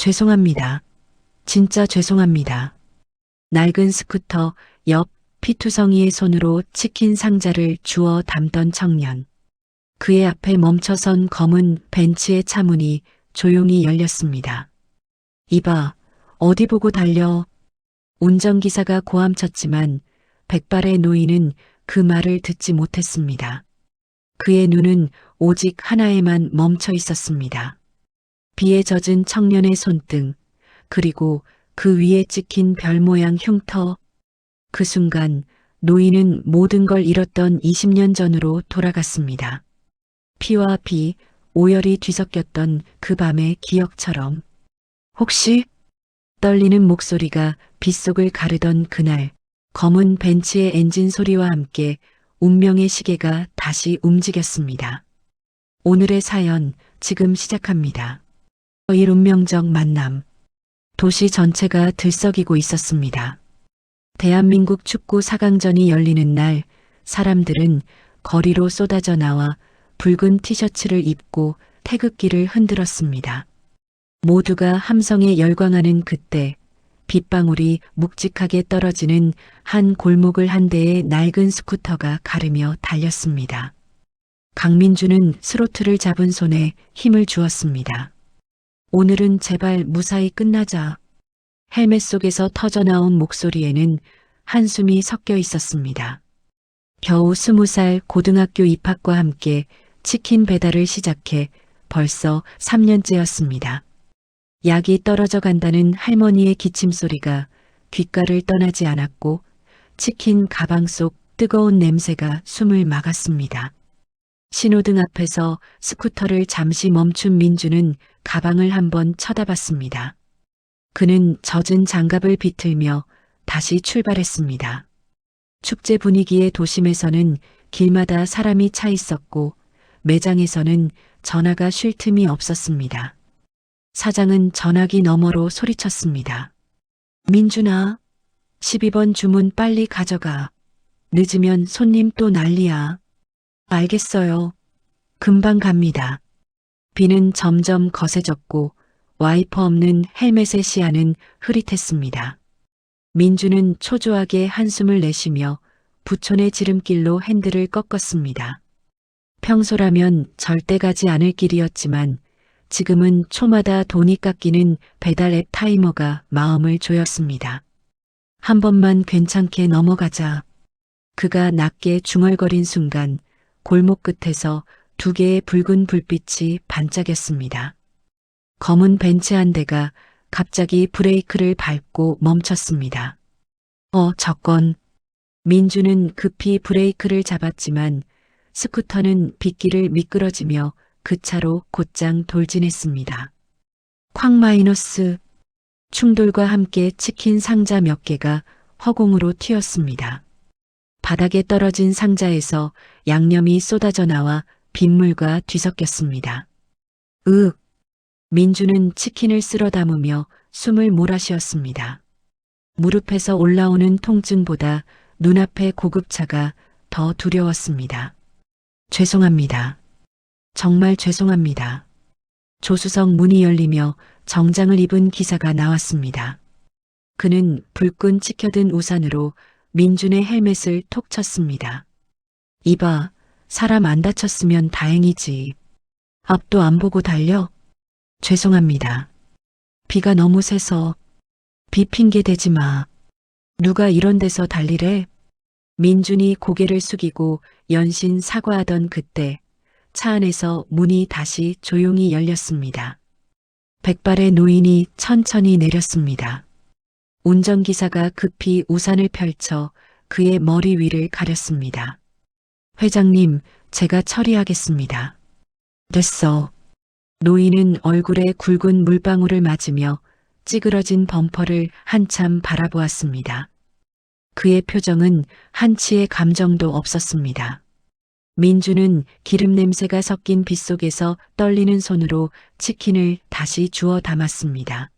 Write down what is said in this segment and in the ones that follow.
죄송합니다. 진짜 죄송합니다. 낡은 스쿠터 옆 피투성이의 손으로 치킨 상자를 주워 담던 청년. 그의 앞에 멈춰선 검은 벤츠의 차문이 조용히 열렸습니다. 이봐, 어디 보고 달려. 운전기사가 고함쳤지만 백발의 노인은 그 말을 듣지 못했습니다. 그의 눈은 오직 하나에만 멈춰 있었습니다. 비에 젖은 청년의 손등, 그리고 그 위에 찍힌 별 모양 흉터. 그 순간 노인은 모든 걸 잃었던 20년 전으로 돌아갔습니다. 피와 비, 오열이 뒤섞였던 그 밤의 기억처럼. 혹시? 떨리는 목소리가 빗속을 가르던 그날, 검은 벤츠의 엔진 소리와 함께 운명의 시계가 다시 움직였습니다. 오늘의 사연 지금 시작합니다. 일 운명적 만남. 도시 전체가 들썩이고 있었습니다. 대한민국 축구 4강전이 열리는 날, 사람들은 거리로 쏟아져 나와 붉은 티셔츠를 입고 태극기를 흔들었습니다. 모두가 함성에 열광하는 그때, 빗방울이 묵직하게 떨어지는 한 골목을 한 대의 낡은 스쿠터가 가르며 달렸습니다. 강민주는 스로틀을 잡은 손에 힘을 주었습니다. 오늘은 제발 무사히 끝나자. 헬멧 속에서 터져나온 목소리에는 한숨이 섞여 있었습니다. 겨우 20살 고등학교 입학과 함께 치킨 배달을 시작해 벌써 3년째였습니다. 약이 떨어져 간다는 할머니의 기침 소리가 귓가를 떠나지 않았고 치킨 가방 속 뜨거운 냄새가 숨을 막았습니다. 신호등 앞에서 스쿠터를 잠시 멈춘 민주는 가방을 한번 쳐다봤습니다. 그는 젖은 장갑을 비틀며 다시 출발했습니다. 축제 분위기의 도심에서는 길마다 사람이 차 있었고 매장에서는 전화가 쉴 틈이 없었습니다. 사장은 전화기 너머로 소리쳤습니다. 민준아, 12번 주문 빨리 가져가. 늦으면 손님 또 난리야. 알겠어요. 금방 갑니다. 비는 점점 거세졌고 와이퍼 없는 헬멧의 시야는 흐릿했습니다. 민주는 초조하게 한숨을 내쉬며 부촌의 지름길로 핸들을 꺾었습니다. 평소라면 절대 가지 않을 길이었지만 지금은 초마다 돈이 깎이는 배달 앱 타이머가 마음을 조였습니다. 한 번만 괜찮게 넘어가자. 그가 낮게 중얼거린 순간 골목 끝에서 2개의 붉은 불빛이 반짝였습니다. 검은 벤츠 한 대가 갑자기 브레이크를 밟고 멈췄습니다. 저건. 민주는 급히 브레이크를 잡았지만 스쿠터는 빗길을 미끄러지며 그 차로 곧장 돌진했습니다. 쾅 마이너스. 충돌과 함께 치킨 상자 몇 개가 허공으로 튀었습니다. 바닥에 떨어진 상자에서 양념이 쏟아져 나와 빗물과 뒤섞였습니다. 으윽. 민주는 치킨을 쓸어 담으며 숨을 몰아쉬었습니다. 무릎에서 올라오는 통증보다 눈앞의 고급차가 더 두려웠습니다. 죄송합니다. 정말 죄송합니다. 조수석 문이 열리며 정장을 입은 기사가 나왔습니다. 그는 불끈 치켜든 우산으로 민준의 헬멧을 톡 쳤습니다. 이봐, 사람 안 다쳤으면 다행이지. 앞도 안 보고 달려? 죄송합니다. 비가 너무 세서. 비 핑계 대지 마. 누가 이런 데서 달리래? 민준이 고개를 숙이고 연신 사과하던 그때 차 안에서 문이 다시 조용히 열렸습니다. 백발의 노인이 천천히 내렸습니다. 운전기사가 급히 우산을 펼쳐 그의 머리 위를 가렸습니다. 회장님, 제가 처리하겠습니다. 됐어. 노인은 얼굴에 굵은 물방울을 맞으며 찌그러진 범퍼를 한참 바라보았습니다. 그의 표정은 한치의 감정도 없었습니다. 민주는 기름 냄새가 섞인 빗속에서 떨리는 손으로 치킨을 다시 주워 담았습니다.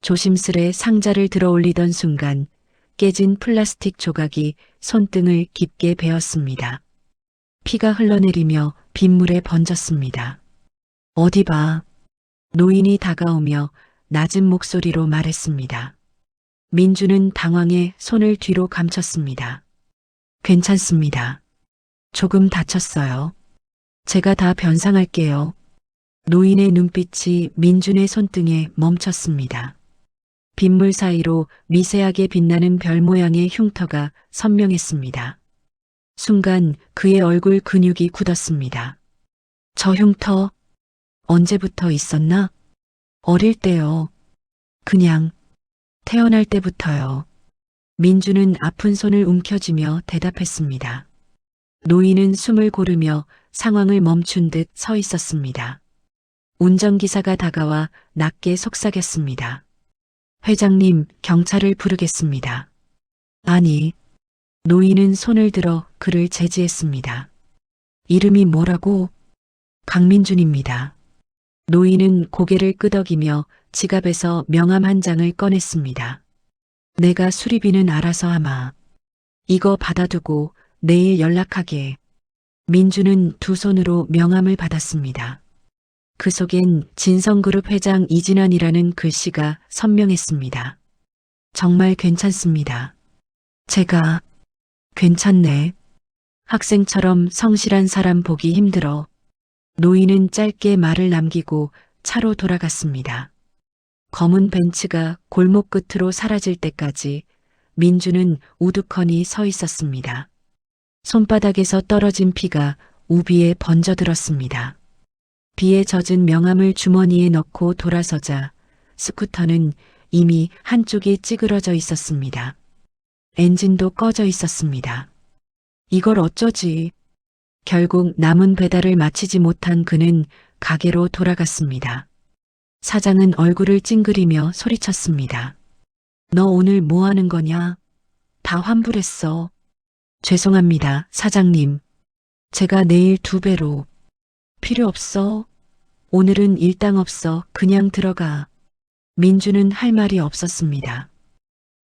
조심스레 상자를 들어 올리던 순간 깨진 플라스틱 조각이 손등을 깊게 베었습니다. 피가 흘러내리며 빗물에 번졌습니다. 어디 봐. 노인이 다가오며 낮은 목소리로 말했습니다. 민주는 당황해 손을 뒤로 감췄습니다. 괜찮습니다. 조금 다쳤어요. 제가 다 변상할게요. 노인의 눈빛이 민준의 손등에 멈췄습니다. 빗물 사이로 미세하게 빛나는 별 모양의 흉터가 선명했습니다. 순간 그의 얼굴 근육이 굳었습니다. 저 흉터 언제부터 있었나? 어릴 때요. 그냥 태어날 때부터요. 민주는 아픈 손을 움켜쥐며 대답했습니다. 노인은 숨을 고르며 상황을 멈춘 듯 서 있었습니다. 운전기사가 다가와 낮게 속삭였습니다. 회장님, 경찰을 부르겠습니다. 아니, 노인은 손을 들어 그를 제지했습니다. 이름이 뭐라고? 강민준입니다. 노인은 고개를 끄덕이며 지갑에서 명함 한 장을 꺼냈습니다. 내가 수리비는 알아서 하마. 이거 받아두고 내일 연락하게. 민주는 두 손으로 명함을 받았습니다. 그 속엔 진성그룹 회장 이진환이라는 글씨가 선명했습니다. 정말 괜찮습니다. 제가 괜찮네. 학생처럼 성실한 사람 보기 힘들어. 노인은 짧게 말을 남기고 차로 돌아갔습니다. 검은 벤츠가 골목 끝으로 사라질 때까지 민주는 우두커니 서 있었습니다. 손바닥에서 떨어진 피가 우비에 번져들었습니다. 비에 젖은 명함을 주머니에 넣고 돌아서자 스쿠터는 이미 한쪽이 찌그러져 있었습니다. 엔진도 꺼져 있었습니다. 이걸 어쩌지? 결국 남은 배달을 마치지 못한 그는 가게로 돌아갔습니다. 사장은 얼굴을 찡그리며 소리쳤습니다. 너 오늘 뭐 하는 거냐? 다 환불했어. 죄송합니다, 사장님. 제가 내일 2배로. 필요 없어. 오늘은 일당 없어. 그냥 들어가. 민주는 할 말이 없었습니다.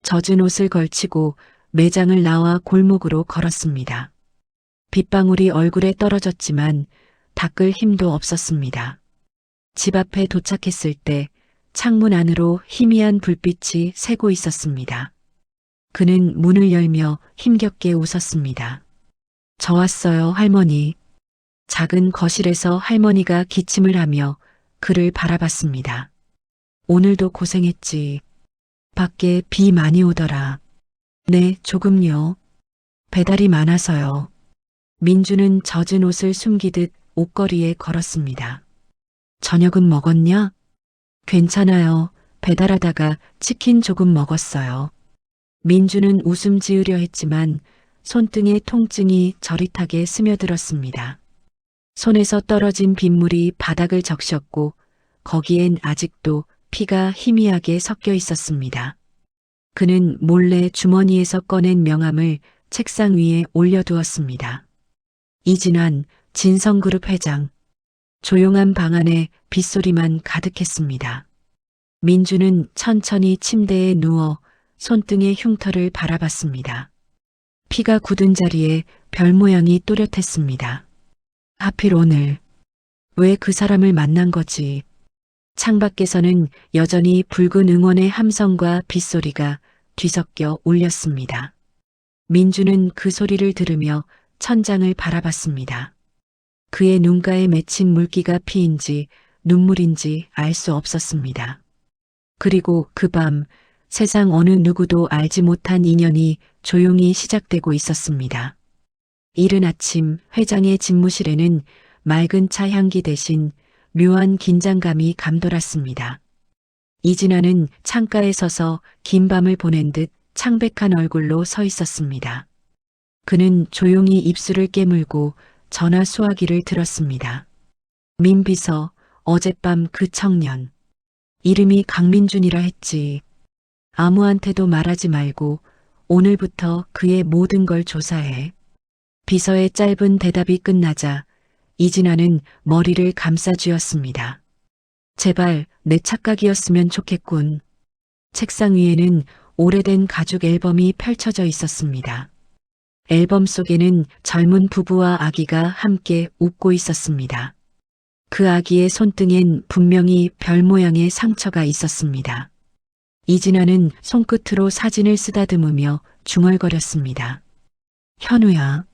젖은 옷을 걸치고 매장을 나와 골목으로 걸었습니다. 빗방울이 얼굴에 떨어졌지만 닦을 힘도 없었습니다. 집 앞에 도착했을 때 창문 안으로 희미한 불빛이 새고 있었습니다. 그는 문을 열며 힘겹게 웃었습니다. 저 왔어요, 할머니. 작은 거실에서 할머니가 기침을 하며 그를 바라봤습니다. 오늘도 고생했지. 밖에 비 많이 오더라. 네, 조금요. 배달이 많아서요. 민주는 젖은 옷을 숨기듯 옷걸이에 걸었습니다. 저녁은 먹었냐? 괜찮아요. 배달하다가 치킨 조금 먹었어요. 민주는 웃음 지으려 했지만 손등의 통증이 저릿하게 스며들었습니다. 손에서 떨어진 빗물이 바닥을 적셨고 거기엔 아직도 피가 희미하게 섞여 있었습니다. 그는 몰래 주머니에서 꺼낸 명함을 책상 위에 올려두었습니다. 이진환, 진성그룹 회장. 조용한 방 안에 빗소리만 가득했습니다. 민주는 천천히 침대에 누워 손등의 흉터를 바라봤습니다. 피가 굳은 자리에 별 모양이 또렷했습니다. 하필 오늘 왜 그 사람을 만난 거지? 창밖에서는 여전히 붉은 응원의 함성과 빗소리가 뒤섞여 울렸습니다. 민주는 그 소리를 들으며 천장을 바라봤습니다. 그의 눈가에 맺힌 물기가 피인지 눈물인지 알 수 없었습니다. 그리고 그 밤 세상 어느 누구도 알지 못한 인연이 조용히 시작되고 있었습니다. 이른 아침 회장의 집무실에는 맑은 차 향기 대신 묘한 긴장감이 감돌았습니다. 이진아는 창가에 서서 긴 밤을 보낸 듯 창백한 얼굴로 서 있었습니다. 그는 조용히 입술을 깨물고 전화 수화기를 들었습니다. 민 비서, 어젯밤 그 청년. 이름이 강민준이라 했지. 아무한테도 말하지 말고 오늘부터 그의 모든 걸 조사해. 비서의 짧은 대답이 끝나자 이진아는 머리를 감싸쥐었습니다. 제발 내 착각이었으면 좋겠군. 책상 위에는 오래된 가죽 앨범이 펼쳐져 있었습니다. 앨범 속에는 젊은 부부와 아기가 함께 웃고 있었습니다. 그 아기의 손등엔 분명히 별 모양의 상처가 있었습니다. 이진아는 손끝으로 사진을 쓰다듬으며 중얼거렸습니다. 현우야,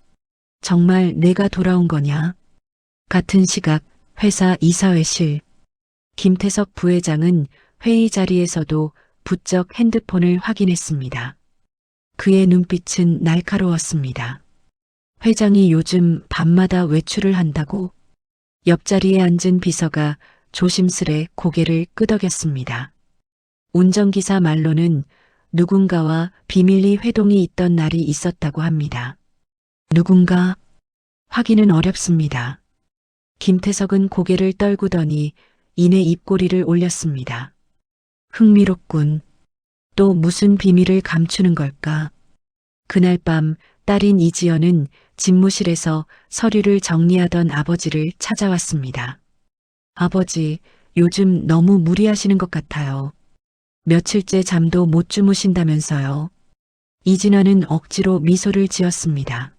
정말 내가 돌아온 거냐? 같은 시각 회사 이사회실. 김태석 부회장은 회의 자리에서도 부쩍 핸드폰을 확인했습니다. 그의 눈빛은 날카로웠습니다. 회장이 요즘 밤마다 외출을 한다고? 옆자리에 앉은 비서가 조심스레 고개를 끄덕였습니다. 운전기사 말로는 누군가와 비밀리 회동이 있던 날이 있었다고 합니다. 누군가? 확인은 어렵습니다. 김태석은 고개를 떨구더니 이내 입꼬리를 올렸습니다. 흥미롭군. 또 무슨 비밀을 감추는 걸까? 그날 밤 딸인 이지연은 집무실에서 서류를 정리하던 아버지를 찾아왔습니다. 아버지, 요즘 너무 무리하시는 것 같아요. 며칠째 잠도 못 주무신다면서요. 이진아는 억지로 미소를 지었습니다.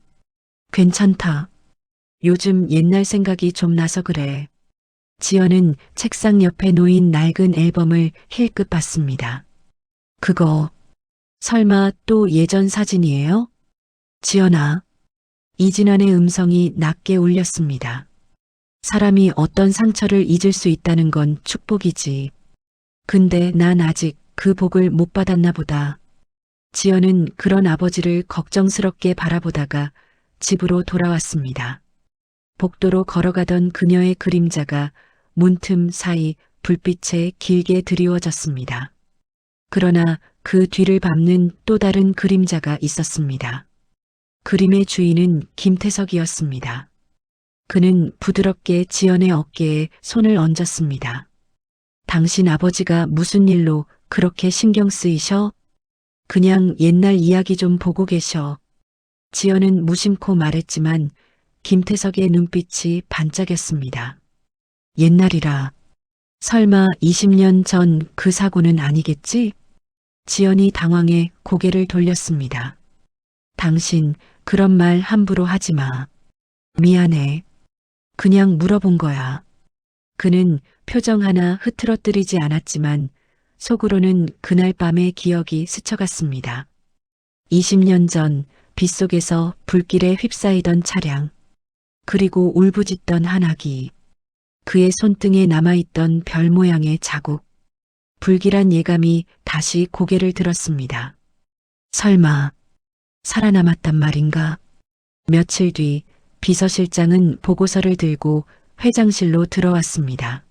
괜찮다. 요즘 옛날 생각이 좀 나서 그래. 지연은 책상 옆에 놓인 낡은 앨범을 힐끗 봤습니다. 그거 설마 또 예전 사진이에요? 지연아. 이진환의 음성이 낮게 울렸습니다. 사람이 어떤 상처를 잊을 수 있다는 건 축복이지. 근데 난 아직 그 복을 못 받았나 보다. 지연은 그런 아버지를 걱정스럽게 바라보다가 집으로 돌아왔습니다. 복도로 걸어가던 그녀의 그림자가 문틈 사이 불빛에 길게 드리워졌습니다. 그러나 그 뒤를 밟는 또 다른 그림자가 있었습니다. 그림의 주인은 김태석이었습니다. 그는 부드럽게 지연의 어깨에 손을 얹었습니다. 당신 아버지가 무슨 일로 그렇게 신경 쓰이셔? 그냥 옛날 이야기 좀 보고 계셔. 지연은 무심코 말했지만 김태석의 눈빛이 반짝였습니다. 옛날이라. 설마 20년 전 그 사고는 아니겠지? 지연이 당황해 고개를 돌렸습니다. 당신 그런 말 함부로 하지 마. 미안해. 그냥 물어본 거야. 그는 표정 하나 흐트러뜨리지 않았지만 속으로는 그날 밤의 기억이 스쳐갔습니다. 20년 전 빗속에서 불길에 휩싸이던 차량, 그리고 울부짖던 한 아기, 그의 손등에 남아있던 별 모양의 자국, 불길한 예감이 다시 고개를 들었습니다. 설마 살아남았단 말인가? 며칠 뒤 비서실장은 보고서를 들고 회장실로 들어왔습니다.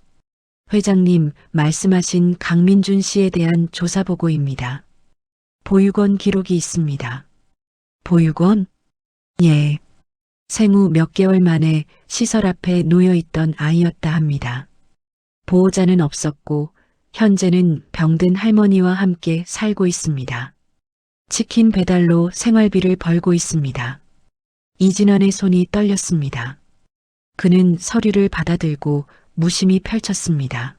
회장님, 말씀하신 강민준 씨에 대한 조사 보고입니다. 보육원 기록이 있습니다. 보육원? 예. 생후 몇 개월 만에 시설 앞에 놓여있던 아이였다 합니다. 보호자는 없었고 현재는 병든 할머니와 함께 살고 있습니다. 치킨 배달로 생활비를 벌고 있습니다. 이진환의 손이 떨렸습니다. 그는 서류를 받아들고 무심히 펼쳤습니다.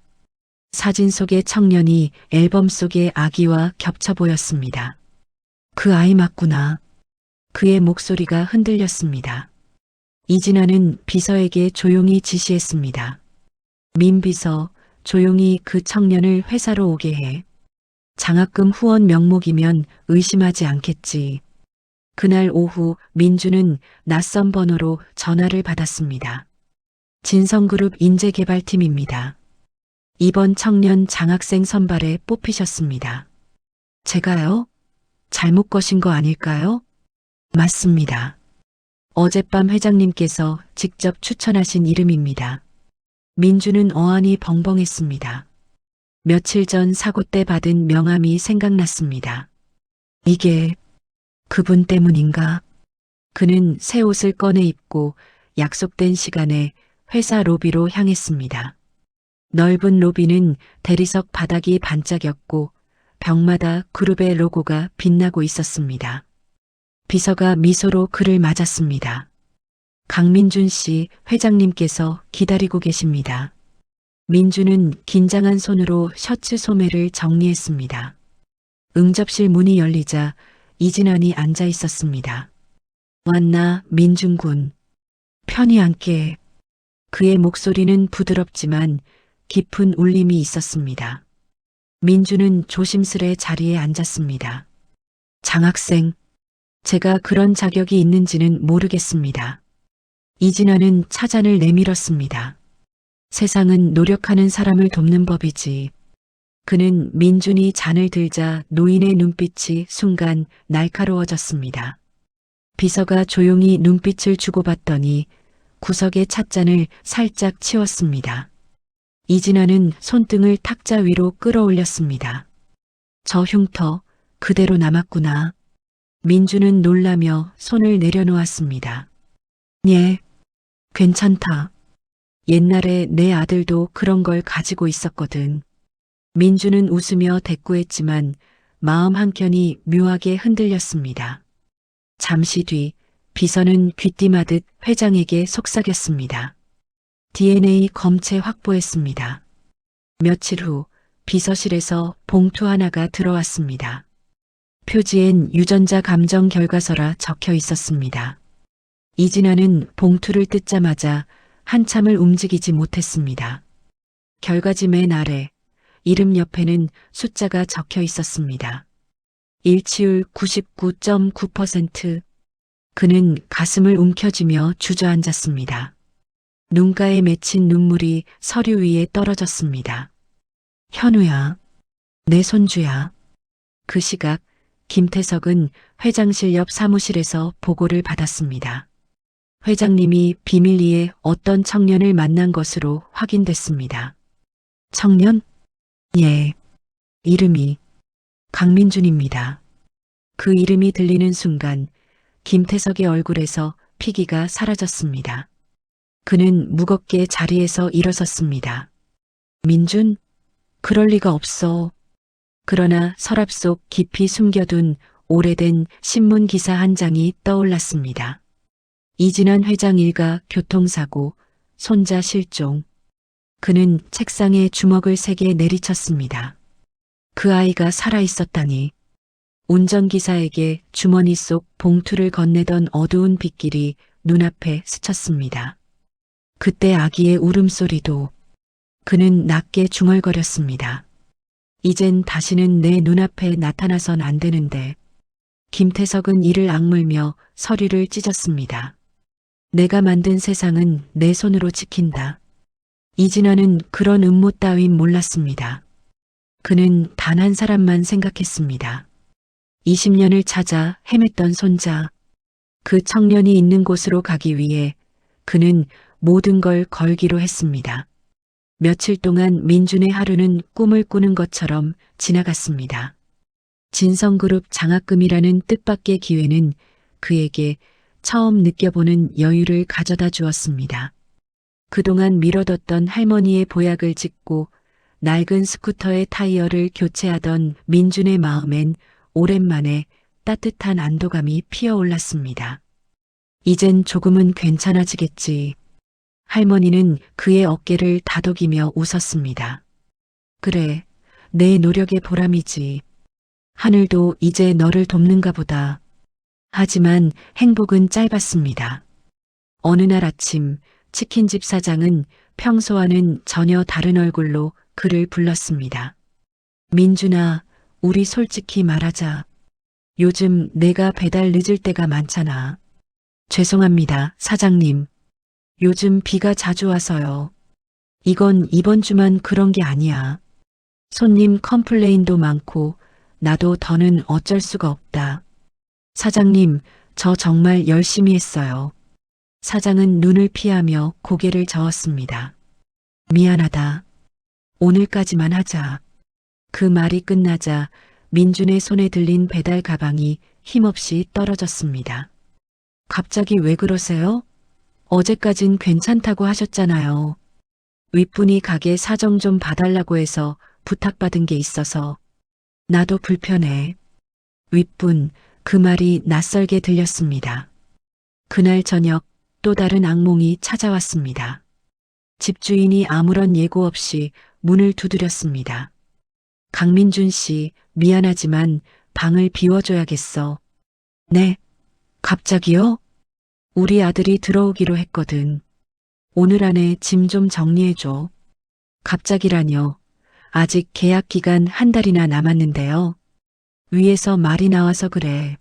사진 속의 청년이 앨범 속의 아기와 겹쳐 보였습니다. 그 아이 맞구나. 그의 목소리가 흔들렸습니다. 이진아는 비서에게 조용히 지시했습니다. 민 비서, 조용히 그 청년을 회사로 오게 해. 장학금 후원 명목이면 의심하지 않겠지. 그날 오후 민주는 낯선 번호로 전화를 받았습니다. 진성그룹 인재개발팀입니다. 이번 청년 장학생 선발에 뽑히셨습니다. 제가요? 잘못 거신 거 아닐까요? 맞습니다. 어젯밤 회장님께서 직접 추천하신 이름입니다. 민주는 어안이 벙벙했습니다. 며칠 전 사고 때 받은 명함이 생각났습니다. 이게 그분 때문인가? 그는 새 옷을 꺼내 입고 약속된 시간에 회사 로비로 향했습니다. 넓은 로비는 대리석 바닥이 반짝였고 벽마다 그룹의 로고가 빛나고 있었습니다. 비서가 미소로 그를 맞았습니다. 강민준 씨, 회장님께서 기다리고 계십니다. 민주는 긴장한 손으로 셔츠 소매를 정리했습니다. 응접실 문이 열리자 이진환이 앉아 있었습니다. 왔나, 민준 군. 편히 앉게. 그의 목소리는 부드럽지만 깊은 울림이 있었습니다. 민주는 조심스레 자리에 앉았습니다. 장학생, 제가 그런 자격이 있는지는 모르겠습니다. 이진아는 차잔을 내밀었습니다. 세상은 노력하는 사람을 돕는 법이지. 그는 민준이 잔을 들자 노인의 눈빛이 순간 날카로워졌습니다. 비서가 조용히 눈빛을 주고받더니 구석의 찻잔을 살짝 치웠습니다. 이진아는 손등을 탁자 위로 끌어올렸습니다. 저 흉터 그대로 남았구나. 민주는 놀라며 손을 내려놓았습니다. 예, 괜찮다. 옛날에 내 아들도 그런 걸 가지고 있었거든. 민주는 웃으며 대꾸했지만 마음 한켠이 묘하게 흔들렸습니다. 잠시 뒤 비서는 귀띔하듯 회장에게 속삭였습니다. DNA 검체 확보했습니다. 며칠 후 비서실에서 봉투 하나가 들어왔습니다. 표지엔 유전자 감정 결과서라 적혀 있었습니다. 이진아는 봉투를 뜯자마자 한참을 움직이지 못했습니다. 결과지 맨 아래 이름 옆에는 숫자가 적혀 있었습니다. 일치율 99.9%. 그는 가슴을 움켜쥐며 주저앉았습니다. 눈가에 맺힌 눈물이 서류 위에 떨어졌습니다. 현우야, 내 손주야. 그 시각 김태석은 회장실 옆 사무실에서 보고를 받았습니다. 회장님이 비밀리에 어떤 청년을 만난 것으로 확인됐습니다. 청년? 예. 이름이 강민준입니다. 그 이름이 들리는 순간 김태석의 얼굴에서 피기가 사라졌습니다. 그는 무겁게 자리에서 일어섰습니다. 민준? 그럴 리가 없어. 그러나 서랍 속 깊이 숨겨둔 오래된 신문 기사 한 장이 떠올랐습니다. 이진환 회장 일가 교통사고, 손자 실종. 그는 책상에 주먹을 세게 내리쳤습니다. 그 아이가 살아있었다니. 운전기사에게 주머니 속 봉투를 건네던 어두운 빗길이 눈앞에 스쳤습니다. 그때 아기의 울음소리도. 그는 낮게 중얼거렸습니다. 이젠 다시는 내 눈앞에 나타나선 안 되는데. 김태석은 이를 악물며 서류를 찢었습니다. 내가 만든 세상은 내 손으로 지킨다. 이진아는 그런 음모 따윈 몰랐습니다. 그는 단 한 사람만 생각했습니다. 20년을 찾아 헤맸던 손자. 그 청년이 있는 곳으로 가기 위해 그는 모든 걸 걸기로 했습니다. 며칠 동안 민준의 하루는 꿈을 꾸는 것처럼 지나갔습니다. 진성그룹 장학금이라는 뜻밖의 기회는 그에게 처음 느껴보는 여유를 가져다 주었습니다. 그동안 미뤄뒀던 할머니의 보약을 짓고 낡은 스쿠터의 타이어를 교체하던 민준의 마음엔 오랜만에 따뜻한 안도감이 피어올랐습니다. 이젠 조금은 괜찮아지겠지. 할머니는 그의 어깨를 다독이며 웃었습니다. 그래, 내 노력의 보람이지. 하늘도 이제 너를 돕는가 보다. 하지만 행복은 짧았습니다. 어느 날 아침 치킨집 사장은 평소와는 전혀 다른 얼굴로 그를 불렀습니다. 민준아, 우리 솔직히 말하자. 요즘 내가 배달 늦을 때가 많잖아. 죄송합니다, 사장님. 요즘 비가 자주 와서요. 이건 이번 주만 그런 게 아니야. 손님 컴플레인도 많고 나도 더는 어쩔 수가 없다. 사장님, 저 정말 열심히 했어요. 사장은 눈을 피하며 고개를 저었습니다. 미안하다. 오늘까지만 하자. 그 말이 끝나자 민준의 손에 들린 배달 가방이 힘없이 떨어졌습니다. 갑자기 왜 그러세요? 어제까진 괜찮다고 하셨잖아요. 윗분이 가게 사정 좀 봐달라고 해서 부탁받은 게 있어서. 나도 불편해. 윗분, 그 말이 낯설게 들렸습니다. 그날 저녁 또 다른 악몽이 찾아왔습니다. 집주인이 아무런 예고 없이 문을 두드렸습니다. 강민준 씨, 미안하지만 방을 비워줘야겠어. 네? 갑자기요? 우리 아들이 들어오기로 했거든. 오늘 안에 짐 좀 정리해줘. 갑자기라뇨. 아직 계약 기간 한 달이나 남았는데요. 위에서 말이 나와서 그래.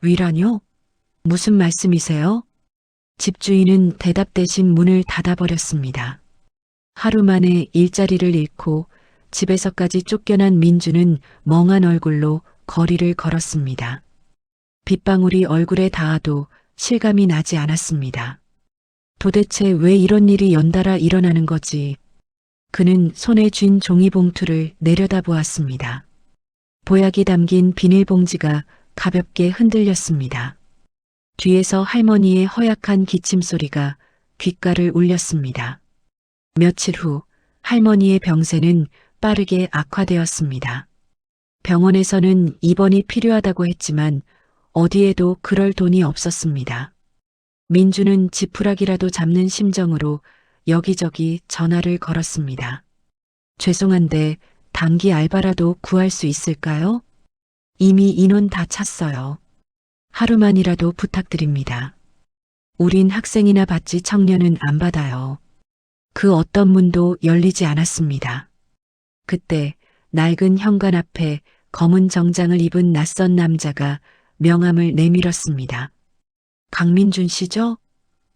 위라뇨? 무슨 말씀이세요? 집주인은 대답 대신 문을 닫아버렸습니다. 하루 만에 일자리를 잃고 집에서까지 쫓겨난 민주는 멍한 얼굴로 거리를 걸었습니다. 빗방울이 얼굴에 닿아도 실감이 나지 않았습니다. 도대체 왜 이런 일이 연달아 일어나는 거지? 그는 손에 쥔 종이봉투를 내려다보았습니다. 보약이 담긴 비닐봉지가 가볍게 흔들렸습니다. 뒤에서 할머니의 허약한 기침 소리가 귓가를 울렸습니다. 며칠 후 할머니의 병세는 빠르게 악화되었습니다. 병원에서는 입원이 필요하다고 했지만 어디에도 그럴 돈이 없었습니다. 민주는 지푸라기라도 잡는 심정으로 여기저기 전화를 걸었습니다. 죄송한데 단기 알바라도 구할 수 있을까요? 이미 인원 다 찼어요. 하루만이라도 부탁드립니다. 우린 학생이나 받지 청년은 안 받아요. 그 어떤 문도 열리지 않았습니다. 그때 낡은 현관 앞에 검은 정장을 입은 낯선 남자가 명함을 내밀었습니다. 강민준 씨죠?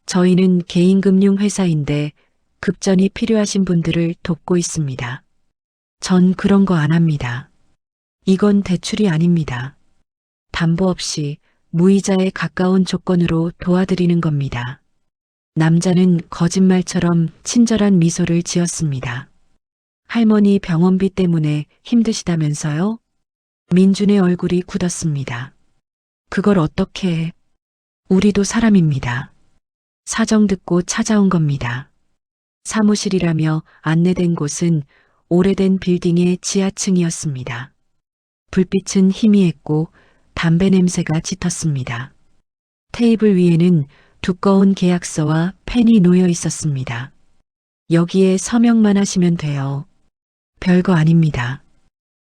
저희는 개인금융회사인데 급전이 필요하신 분들을 돕고 있습니다. 전 그런 거 안 합니다. 이건 대출이 아닙니다. 담보 없이 무이자에 가까운 조건으로 도와드리는 겁니다. 남자는 거짓말처럼 친절한 미소를 지었습니다. 할머니 병원비 때문에 힘드시다면서요? 민준의 얼굴이 굳었습니다. 그걸 어떻게 해? 우리도 사람입니다. 사정 듣고 찾아온 겁니다. 사무실이라며 안내된 곳은 오래된 빌딩의 지하층이었습니다. 불빛은 희미했고 담배 냄새가 짙었습니다. 테이블 위에는 두꺼운 계약서와 펜이 놓여 있었습니다. 여기에 서명만 하시면 돼요. 별거 아닙니다.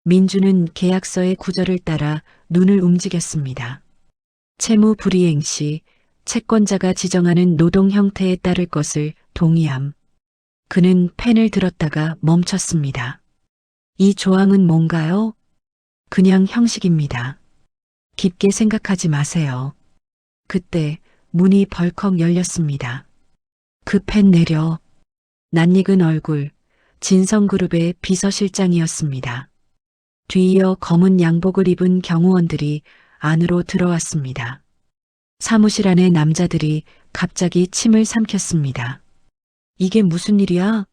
민주는 계약서의 구절을 따라 눈을 움직였습니다. 채무 불이행 시 채권자가 지정하는 노동 형태에 따를 것을 동의함. 그는 펜을 들었다가 멈췄습니다. 이 조항은 뭔가요? 그냥 형식입니다. 깊게 생각하지 마세요. 그때 문이 벌컥 열렸습니다. 그 펜 내려. 낯익은 얼굴, 진성그룹의 비서실장이었습니다. 뒤이어 검은 양복을 입은 경호원들이 안으로 들어왔습니다. 사무실 안의 남자들이 갑자기 침을 삼켰습니다. 이게 무슨 일이야?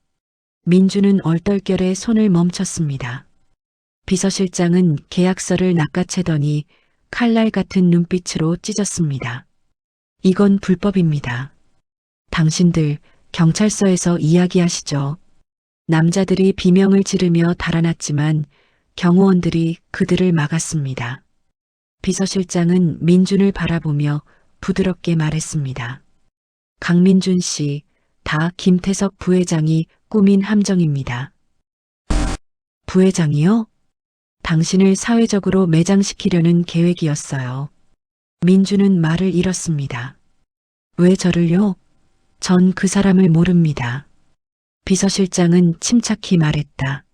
민주는 얼떨결에 손을 멈췄습니다. 비서실장은 계약서를 낚아채더니 칼날 같은 눈빛으로 찢었습니다. 이건 불법입니다. 당신들 경찰서에서 이야기하시죠. 남자들이 비명을 지르며 달아났지만 경호원들이 그들을 막았습니다. 비서실장은 민준을 바라보며 부드럽게 말했습니다. 강민준 씨, 다 김태석 부회장이 꾸민 함정입니다. 부회장이요? 당신을 사회적으로 매장시키려는 계획이었어요. 민주는 말을 잃었습니다. 왜 저를요? 전 그 사람을 모릅니다. 비서실장은 침착히 말했다.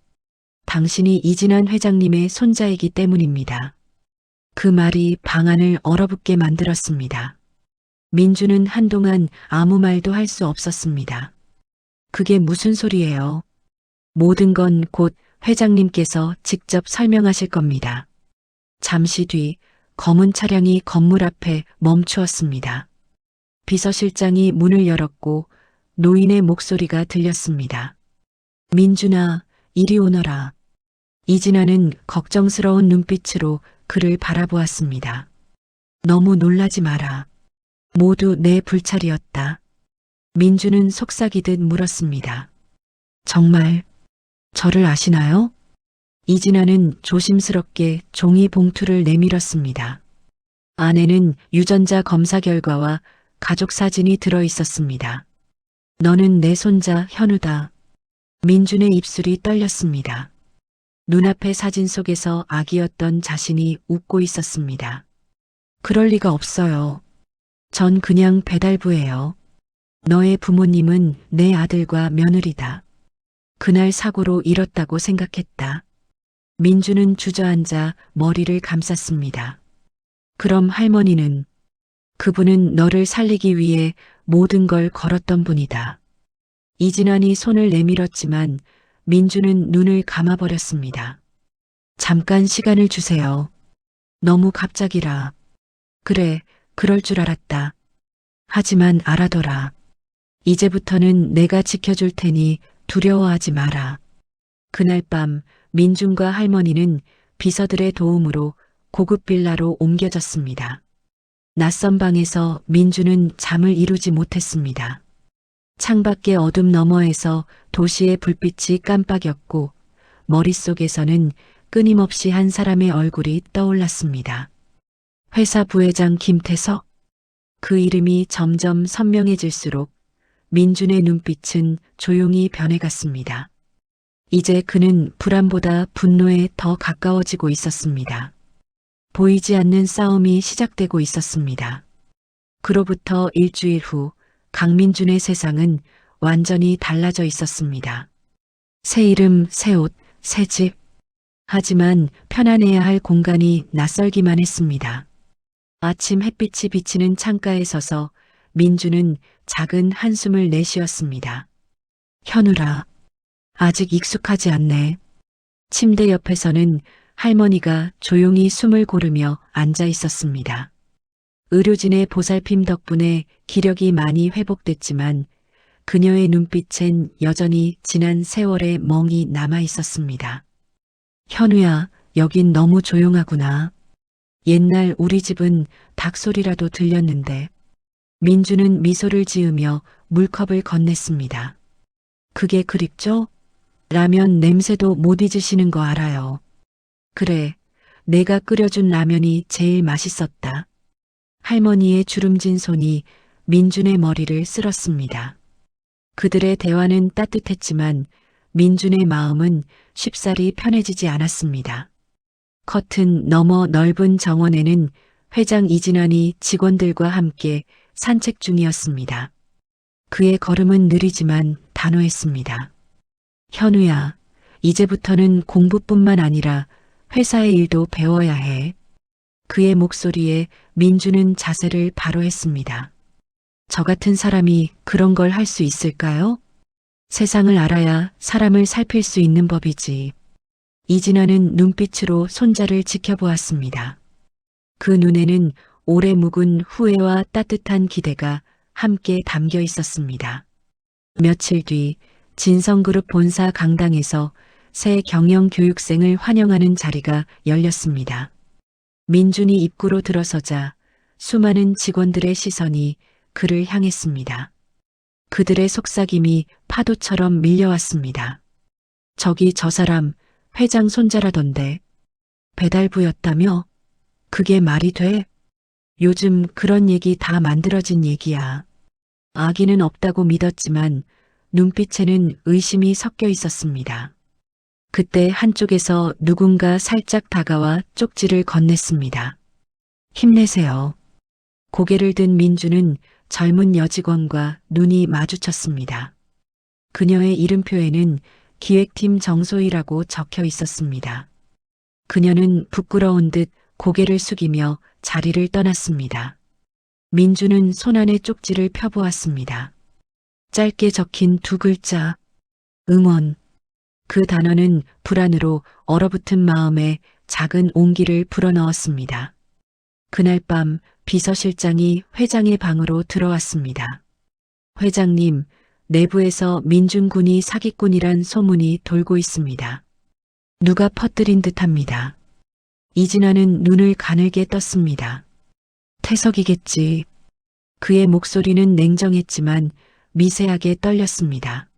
당신이 이진환 회장님의 손자이기 때문입니다. 그 말이 방안을 얼어붙게 만들었습니다. 민주는 한동안 아무 말도 할 수 없었습니다. 그게 무슨 소리예요? 모든 건 곧 회장님께서 직접 설명하실 겁니다. 잠시 뒤 검은 차량이 건물 앞에 멈추었습니다. 비서실장이 문을 열었고 노인의 목소리가 들렸습니다. 민준아, 이리 오너라. 이진아는 걱정스러운 눈빛으로 그를 바라보았습니다. 너무 놀라지 마라. 모두 내 불찰이었다. 민주는 속삭이듯 물었습니다. 정말 저를 아시나요? 이진아는 조심스럽게 종이 봉투를 내밀었습니다. 안에는 유전자 검사 결과와 가족 사진이 들어 있었습니다. 너는 내 손자 현우다. 민준의 입술이 떨렸습니다. 눈앞의 사진 속에서 아기였던 자신이 웃고 있었습니다. 그럴 리가 없어요. 전 그냥 배달부예요. 너의 부모님은 내 아들과 며느리다. 그날 사고로 잃었다고 생각했다. 민주는 주저앉아 머리를 감쌌습니다. 그럼 할머니는? 그분은 너를 살리기 위해 모든 걸 걸었던 분이다. 이진환이 손을 내밀었지만 민주는 눈을 감아버렸습니다. 잠깐 시간을 주세요. 너무 갑자기라. 그래, 그럴 줄 알았다. 하지만 알아둬라. 이제부터는 내가 지켜줄 테니 두려워하지 마라. 그날 밤 민준과 할머니는 비서들의 도움으로 고급 빌라로 옮겨졌습니다. 낯선 방에서 민주는 잠을 이루지 못했습니다. 창밖의 어둠 너머에서 도시의 불빛이 깜빡였고 머릿속에서는 끊임없이 한 사람의 얼굴이 떠올랐습니다. 회사 부회장 김태석. 그 이름이 점점 선명해질수록 민준의 눈빛은 조용히 변해갔습니다. 이제 그는 불안보다 분노에 더 가까워지고 있었습니다. 보이지 않는 싸움이 시작되고 있었습니다. 그로부터 일주일 후 강민준의 세상은 완전히 달라져 있었습니다. 새 이름, 새 옷, 새 집. 하지만 편안해야 할 공간이 낯설기만 했습니다. 아침 햇빛이 비치는 창가에 서서 민주는 작은 한숨을 내쉬었습니다. 현우라, 아직 익숙하지 않네. 침대 옆에서는 할머니가 조용히 숨을 고르며 앉아 있었습니다. 의료진의 보살핌 덕분에 기력이 많이 회복됐지만 그녀의 눈빛엔 여전히 지난 세월의 멍이 남아 있었습니다. 현우야, 여긴 너무 조용하구나. 옛날 우리 집은 닭소리라도 들렸는데. 민주는 미소를 지으며 물컵을 건넸습니다. 그게 그립죠? 라면 냄새도 못 잊으시는 거 알아요. 그래, 내가 끓여준 라면이 제일 맛있었다. 할머니의 주름진 손이 민준의 머리를 쓸었습니다. 그들의 대화는 따뜻했지만 민준의 마음은 쉽사리 편해지지 않았습니다. 커튼 너머 넓은 정원에는 회장 이진환이 직원들과 함께 산책 중이었습니다. 그의 걸음은 느리지만 단호했습니다. 현우야, 이제부터는 공부뿐만 아니라 회사의 일도 배워야 해. 그의 목소리에 민주는 자세를 바로 했습니다. 저 같은 사람이 그런 걸 할 수 있을까요? 세상을 알아야 사람을 살필 수 있는 법이지. 이진아는 눈빛으로 손자를 지켜보았습니다. 그 눈에는 오래 묵은 후회와 따뜻한 기대가 함께 담겨 있었습니다. 며칠 뒤 진성그룹 본사 강당에서 새 경영교육생을 환영하는 자리가 열렸습니다. 민준이 입구로 들어서자 수많은 직원들의 시선이 그를 향했습니다. 그들의 속삭임이 파도처럼 밀려왔습니다. 저기 저 사람 회장 손자라던데. 배달부였다며? 그게 말이 돼? 요즘 그런 얘기 다 만들어진 얘기야. 아기는 없다고 믿었지만 눈빛에는 의심이 섞여 있었습니다. 그때 한쪽에서 누군가 살짝 다가와 쪽지를 건넸습니다. 힘내세요. 고개를 든 민주는 젊은 여직원과 눈이 마주쳤습니다. 그녀의 이름표에는 기획팀 정소희라고 적혀 있었습니다. 그녀는 부끄러운 듯 고개를 숙이며 자리를 떠났습니다. 민주는 손안에 쪽지를 펴보았습니다. 짧게 적힌 두 글자, 응원. 그 단어는 불안으로 얼어붙은 마음에 작은 온기를 불어넣었습니다. 그날 밤 비서실장이 회장의 방으로 들어왔습니다. 회장님, 내부에서 민준군이 사기꾼이란 소문이 돌고 있습니다. 누가 퍼뜨린 듯합니다. 이진아는 눈을 가늘게 떴습니다. 태석이겠지. 그의 목소리는 냉정했지만 미세하게 떨렸습니다.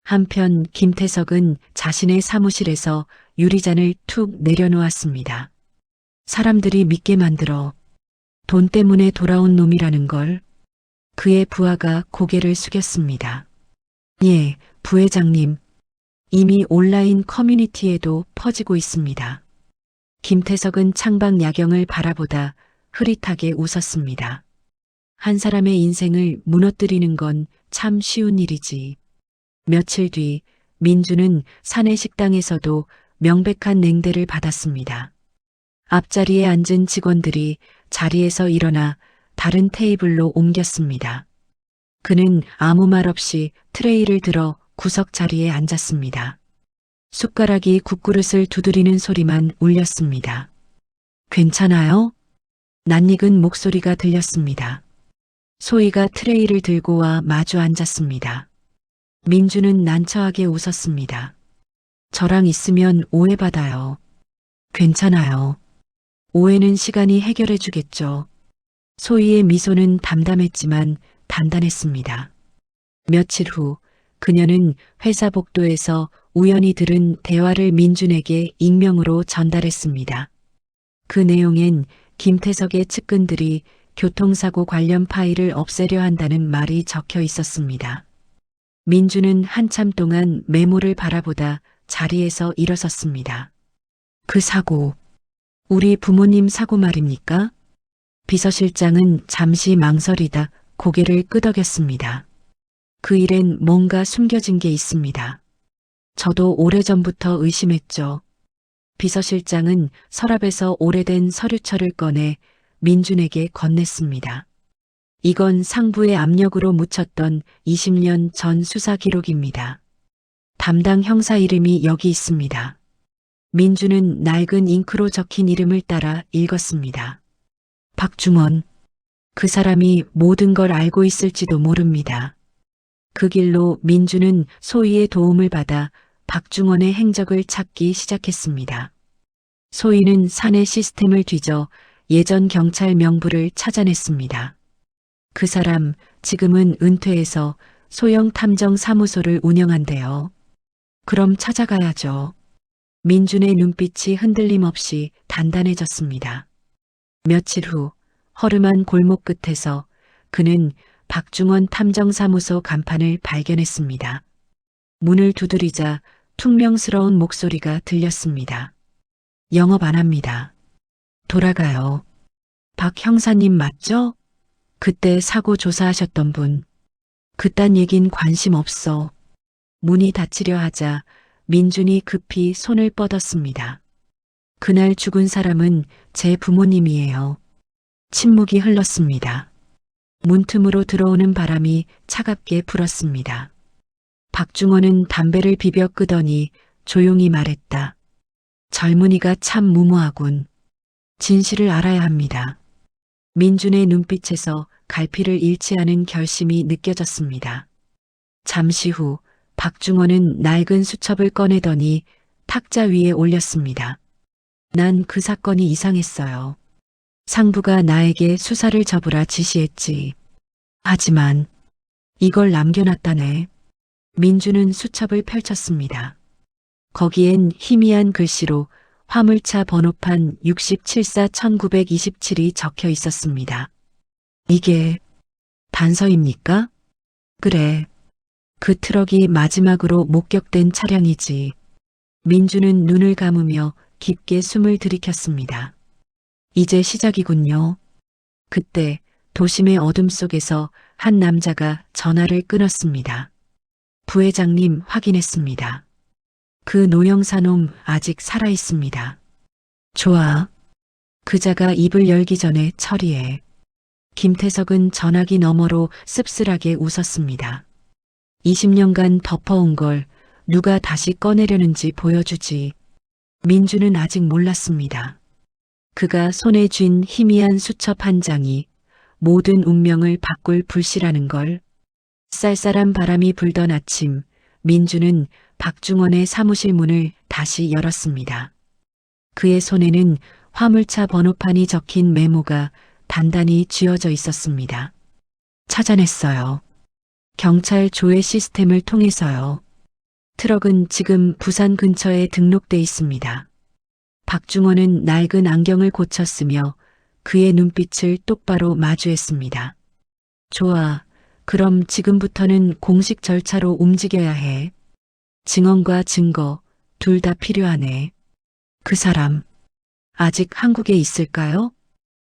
한편 김태석은 자신의 사무실에서 유리잔을 툭 내려놓았습니다. 사람들이 믿게 만들어 돈 때문에 돌아온 놈이라는 걸. 그의 부하가 고개를 숙였습니다. 예, 부회장님. 이미 온라인 커뮤니티에도 퍼지고 있습니다. 김태석은 창밖 야경을 바라보다 흐릿하게 웃었습니다. 한 사람의 인생을 무너뜨리는 건 참 쉬운 일이지. 며칠 뒤 민주는 사내 식당에서도 명백한 냉대를 받았습니다. 앞자리에 앉은 직원들이 자리에서 일어나 다른 테이블로 옮겼습니다. 그는 아무 말 없이 트레이를 들어 구석 자리에 앉았습니다. 숟가락이 국그릇을 두드리는 소리만 울렸습니다. 괜찮아요? 낯익은 목소리가 들렸습니다. 소희가 트레이를 들고 와 마주 앉았습니다. 민주는 난처하게 웃었습니다. 저랑 있으면 오해받아요. 괜찮아요. 오해는 시간이 해결해 주겠죠. 소희의 미소는 담담했지만 단단했습니다. 며칠 후 그녀는 회사 복도에서 우연히 들은 대화를 민준에게 익명으로 전달했습니다. 그 내용엔 김태석의 측근들이 교통사고 관련 파일을 없애려 한다는 말이 적혀 있었습니다. 민주는 한참 동안 메모를 바라보다 자리에서 일어섰습니다. 그 사고, 우리 부모님 사고 말입니까? 비서실장은 잠시 망설이다 고개를 끄덕였습니다. 그 일엔 뭔가 숨겨진 게 있습니다. 저도 오래전부터 의심했죠. 비서실장은 서랍에서 오래된 서류철을 꺼내 민준에게 건넸습니다. 이건 상부의 압력으로 묻혔던 20년 전 수사 기록입니다. 담당 형사 이름이 여기 있습니다. 민준은 낡은 잉크로 적힌 이름을 따라 읽었습니다. 박중원. 그 사람이 모든 걸 알고 있을지도 모릅니다. 그 길로 민준은 소희의 도움을 받아 박중원의 행적을 찾기 시작했습니다. 소희는 사내 시스템을 뒤져 예전 경찰 명부를 찾아냈습니다. 그 사람 지금은 은퇴해서 소형 탐정 사무소를 운영한대요. 그럼 찾아가야죠. 민준의 눈빛이 흔들림 없이 단단해졌습니다. 며칠 후 허름한 골목 끝에서 그는 박중원 탐정사무소 간판을 발견했습니다. 문을 두드리자 퉁명스러운 목소리가 들렸습니다. 영업 안 합니다. 돌아가요. 박 형사님 맞죠? 그때 사고 조사하셨던 분. 그딴 얘긴 관심 없어. 문이 닫히려 하자 민준이 급히 손을 뻗었습니다. 그날 죽은 사람은 제 부모님이에요. 침묵이 흘렀습니다. 문틈으로 들어오는 바람이 차갑게 불었습니다. 박중원은 담배를 비벼 끄더니 조용히 말했다. 젊은이가 참 무모하군. 진실을 알아야 합니다. 민준의 눈빛에서 갈피를 잃지 않은 결심이 느껴졌습니다. 잠시 후 박중원은 낡은 수첩을 꺼내더니 탁자 위에 올렸습니다. 난 그 사건이 이상했어요. 상부가 나에게 수사를 접으라 지시했지. 하지만 이걸 남겨놨다네. 민주는 수첩을 펼쳤습니다. 거기엔 희미한 글씨로 화물차 번호판 67-1927이 적혀 있었습니다. 이게 단서입니까? 그래. 그 트럭이 마지막으로 목격된 차량이지. 민주는 눈을 감으며 깊게 숨을 들이켰습니다. 이제 시작이군요. 그때 도심의 어둠 속에서 한 남자가 전화를 끊었습니다. 부회장님 확인했습니다. 그 노영사놈 아직 살아있습니다. 좋아. 그자가 입을 열기 전에 처리해. 김태석은 전화기 너머로 씁쓸하게 웃었습니다. 20년간 덮어온 걸 누가 다시 꺼내려는지 보여주지. 민주는 아직 몰랐습니다. 그가 손에 쥔 희미한 수첩 한 장이 모든 운명을 바꿀 불씨라는 걸. 쌀쌀한 바람이 불던 아침, 민주는 박중원의 사무실 문을 다시 열었습니다. 그의 손에는 화물차 번호판이 적힌 메모가 단단히 쥐어져 있었습니다. 찾아냈어요. 경찰 조회 시스템을 통해서요. 트럭은 지금 부산 근처에 등록돼 있습니다. 박중원은 낡은 안경을 고쳤으며 그의 눈빛을 똑바로 마주했습니다. 좋아. 그럼 지금부터는 공식 절차로 움직여야 해. 증언과 증거 둘 다 필요하네. 그 사람 아직 한국에 있을까요?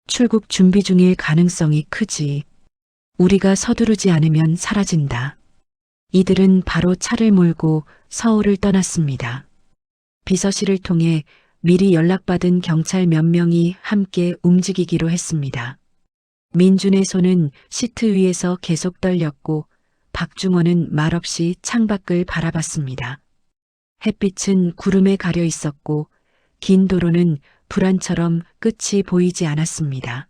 출국 준비 중일 가능성이 크지. 우리가 서두르지 않으면 사라진다. 이들은 바로 차를 몰고 서울을 떠났습니다. 비서실을 통해 미리 연락받은 경찰 몇 명이 함께 움직이기로 했습니다. 민준의 손은 시트 위에서 계속 떨렸고 박중원은 말없이 창밖을 바라봤습니다. 햇빛은 구름에 가려 있었고 긴 도로는 불안처럼 끝이 보이지 않았습니다.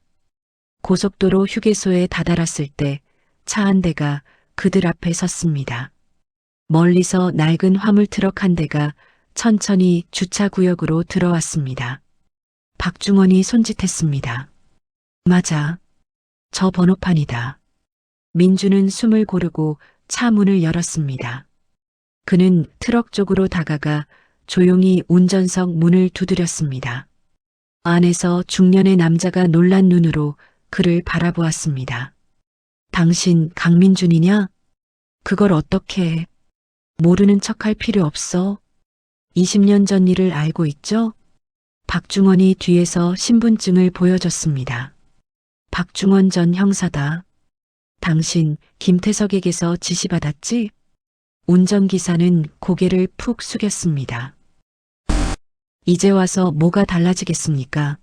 고속도로 휴게소에 다다랐을 때 차 한 대가 그들 앞에 섰습니다. 멀리서 낡은 화물 트럭 한 대가 천천히 주차 구역으로 들어왔습니다. 박중원이 손짓했습니다. 맞아. 저 번호판이다. 민주는 숨을 고르고 차 문을 열었습니다. 그는 트럭 쪽으로 다가가 조용히 운전석 문을 두드렸습니다. 안에서 중년의 남자가 놀란 눈으로 그를 바라보았습니다. 당신 강민준이냐? 그걸 어떻게 해? 모르는 척할 필요 없어. 20년 전 일을 알고 있죠? 박중원이 뒤에서 신분증을 보여줬습니다. 박중원 전 형사다. 당신 김태석에게서 지시받았지? 운전기사는 고개를 푹 숙였습니다. 이제 와서 뭐가 달라지겠습니까?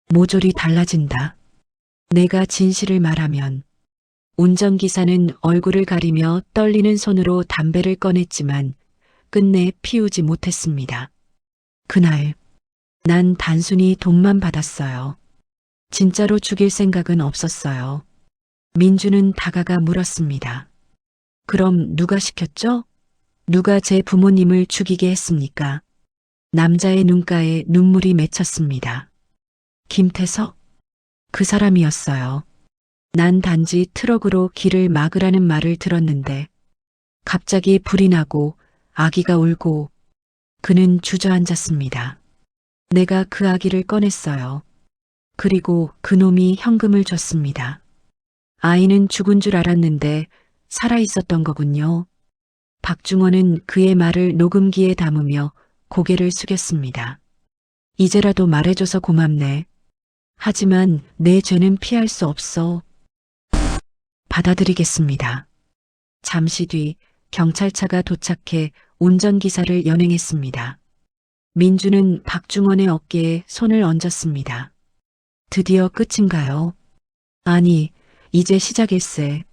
모조리 달라진다. 내가 진실을 말하면 운전기사는 얼굴을 가리며 떨리는 손으로 담배를 꺼냈지만 끝내 피우지 못했습니다. 그날 난 단순히 돈만 받았어요. 진짜로 죽일 생각은 없었어요. 민주는 다가가 물었습니다. 그럼 누가 시켰죠? 누가 제 부모님을 죽이게 했습니까? 남자의 눈가에 눈물이 맺혔습니다. 김태석? 그 사람이었어요. 난 단지 트럭으로 길을 막으라는 말을 들었는데 갑자기 불이 나고 아기가 울고 그는 주저앉았습니다. 내가 그 아기를 꺼냈어요. 그리고 그놈이 현금을 줬습니다. 아이는 죽은 줄 알았는데 살아 있었던 거군요. 박중원은 그의 말을 녹음기에 담으며 고개를 숙였습니다. 이제라도 말해줘서 고맙네. 하지만 내 죄는 피할 수 없어. 받아들이겠습니다. 잠시 뒤 경찰차가 도착해 운전기사를 연행했습니다. 민주는 박중원의 어깨에 손을 얹었습니다. 드디어 끝인가요? 아니, 이제 시작일세.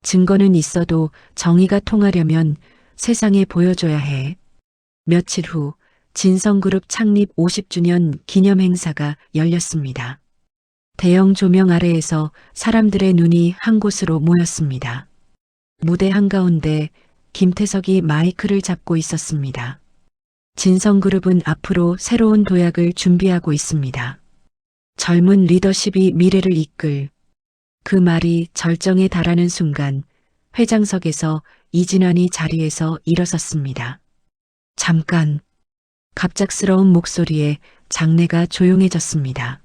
증거는 있어도 정의가 통하려면 세상에 보여줘야 해. 며칠 후 진성그룹 창립 50주년 기념 행사가 열렸습니다. 대형 조명 아래에서 사람들의 눈이 한 곳으로 모였습니다. 무대 한가운데 김태석이 마이크를 잡고 있었습니다. 진성그룹은 앞으로 새로운 도약을 준비하고 있습니다. 젊은 리더십이 미래를 이끌. 그 말이 절정에 달하는 순간 회장석에서 이진환이 자리에서 일어섰습니다. 잠깐. 갑작스러운 목소리에 장내가 조용해졌습니다.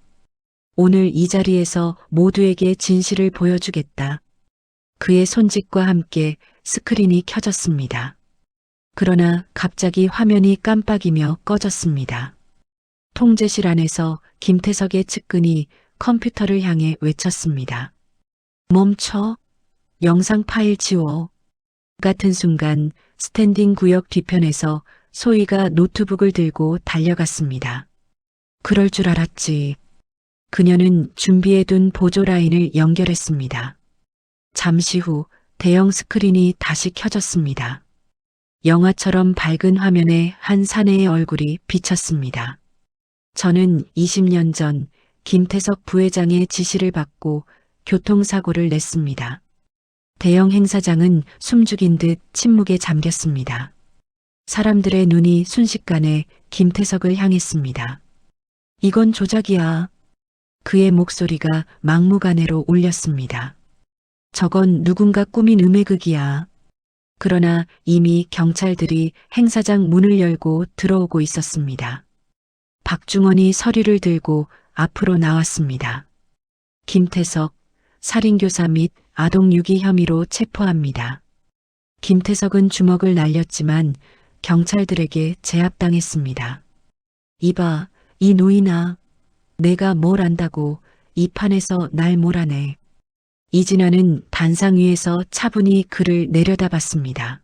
오늘 이 자리에서 모두에게 진실을 보여주겠다. 그의 손짓과 함께 스크린이 켜졌습니다. 그러나 갑자기 화면이 깜빡이며 꺼졌습니다. 통제실 안에서 김태석의 측근이 컴퓨터를 향해 외쳤습니다. 멈춰. 영상 파일 지워. 같은 순간 스탠딩 구역 뒤편에서 소희가 노트북을 들고 달려갔습니다. 그럴 줄 알았지. 그녀는 준비해둔 보조 라인을 연결했습니다. 잠시 후 대형 스크린이 다시 켜졌습니다. 영화처럼 밝은 화면에 한 사내의 얼굴이 비쳤습니다. 저는 20년 전 김태석 부회장의 지시를 받고 교통사고를 냈습니다. 대형 행사장은 숨죽인 듯 침묵에 잠겼습니다. 사람들의 눈이 순식간에 김태석을 향했습니다. 이건 조작이야. 그의 목소리가 막무가내로 울렸습니다. 저건 누군가 꾸민 음해극이야. 그러나 이미 경찰들이 행사장 문을 열고 들어오고 있었습니다. 박중원이 서류를 들고 앞으로 나왔습니다. 김태석, 살인교사 및 아동유기 혐의로 체포합니다. 김태석은 주먹을 날렸지만 경찰들에게 제압당했습니다. 이봐, 이 노인아. 내가 뭘 안다고 이 판에서 날 몰아내. 이진아는 단상 위에서 차분히 그를 내려다봤습니다.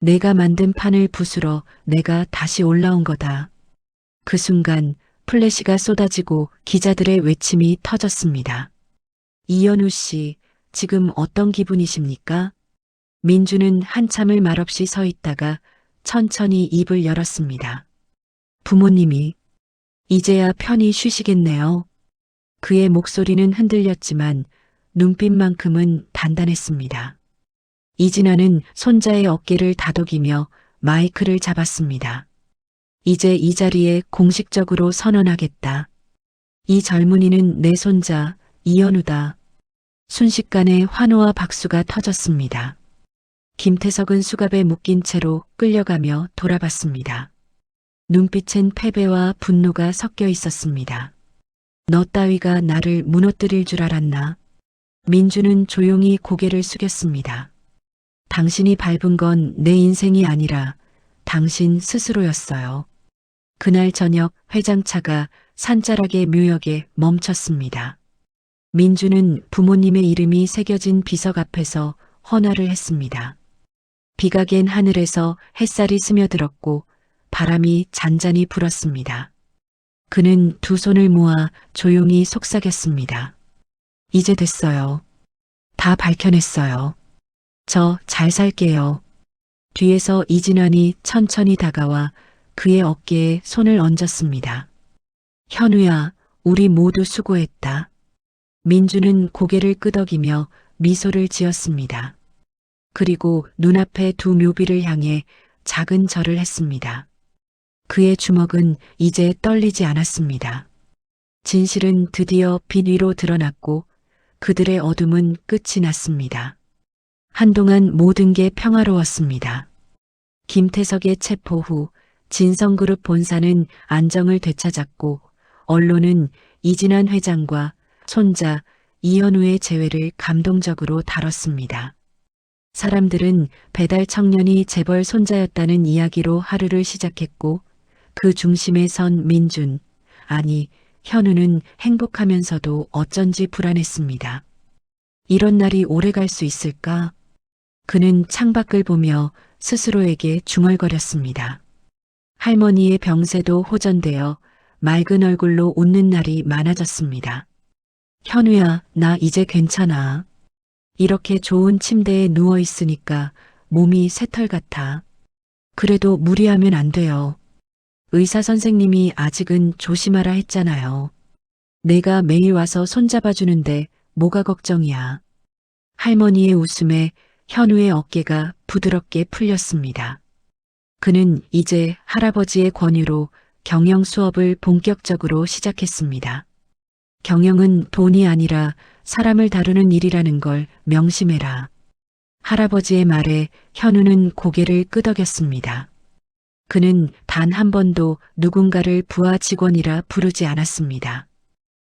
내가 만든 판을 부수러 내가 다시 올라온 거다. 그 순간 플래시가 쏟아지고 기자들의 외침이 터졌습니다. 이현우 씨, 지금 어떤 기분이십니까? 민주는 한참을 말없이 서 있다가 천천히 입을 열었습니다. 부모님이 이제야 편히 쉬시겠네요. 그의 목소리는 흔들렸지만 눈빛만큼은 단단했습니다. 이진아는 손자의 어깨를 다독이며 마이크를 잡았습니다. 이제 이 자리에 공식적으로 선언하겠다. 이 젊은이는 내 손자 이현우다. 순식간에 환호와 박수가 터졌습니다. 김태석은 수갑에 묶인 채로 끌려가며 돌아봤습니다. 눈빛엔 패배와 분노가 섞여 있었습니다. 너 따위가 나를 무너뜨릴 줄 알았나? 민주는 조용히 고개를 숙였습니다. 당신이 밟은 건 내 인생이 아니라 당신 스스로였어요. 그날 저녁 회장차가 산자락의 묘역에 멈췄습니다. 민주는 부모님의 이름이 새겨진 비석 앞에서 헌화를 했습니다. 비가 갠 하늘에서 햇살이 스며들었고 바람이 잔잔히 불었습니다. 그는 두 손을 모아 조용히 속삭였습니다. 이제 됐어요. 다 밝혀냈어요. 저 잘 살게요. 뒤에서 이진환이 천천히 다가와 그의 어깨에 손을 얹었습니다. 현우야, 우리 모두 수고했다. 민주는 고개를 끄덕이며 미소를 지었습니다. 그리고 눈앞의 두 묘비를 향해 작은 절을 했습니다. 그의 주먹은 이제 떨리지 않았습니다. 진실은 드디어 빛 위로 드러났고 그들의 어둠은 끝이 났습니다. 한동안 모든 게 평화로웠습니다. 김태석의 체포 후 진성그룹 본사는 안정을 되찾았고 언론은 이진환 회장과 손자 이현우의 재회를 감동적으로 다뤘습니다. 사람들은 배달 청년이 재벌 손자였다는 이야기로 하루를 시작했고 그 중심에 선 민준, 아니 현우는 행복하면서도 어쩐지 불안했습니다. 이런 날이 오래 갈 수 있을까? 그는 창밖을 보며 스스로에게 중얼거렸습니다. 할머니의 병세도 호전되어 맑은 얼굴로 웃는 날이 많아졌습니다. 현우야, 나 이제 괜찮아. 이렇게 좋은 침대에 누워 있으니까 몸이 새털 같아. 그래도 무리하면 안 돼요. 의사 선생님이 아직은 조심하라 했잖아요. 내가 매일 와서 손잡아 주는데 뭐가 걱정이야. 할머니의 웃음에 현우의 어깨가 부드럽게 풀렸습니다. 그는 이제 할아버지의 권유로 경영 수업을 본격적으로 시작했습니다. 경영은 돈이 아니라 사람을 다루는 일이라는 걸 명심해라. 할아버지의 말에 현우는 고개를 끄덕였습니다. 그는 단 한 번도 누군가를 부하 직원이라 부르지 않았습니다.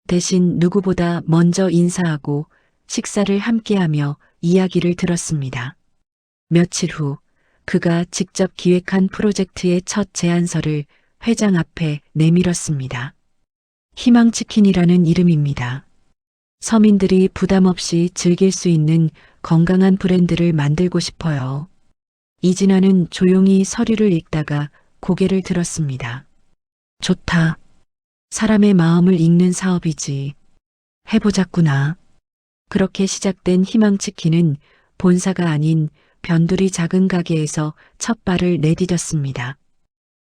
대신 누구보다 먼저 인사하고 식사를 함께하며 이야기를 들었습니다. 며칠 후 그가 직접 기획한 프로젝트의 첫 제안서를 회장 앞에 내밀었습니다. 희망치킨이라는 이름입니다. 서민들이 부담 없이 즐길 수 있는 건강한 브랜드를 만들고 싶어요. 이진아는 조용히 서류를 읽다가 고개를 들었습니다. 좋다. 사람의 마음을 읽는 사업이지. 해보자꾸나. 그렇게 시작된 희망치킨은 본사가 아닌 변두리 작은 가게에서 첫 발을 내디뎠습니다.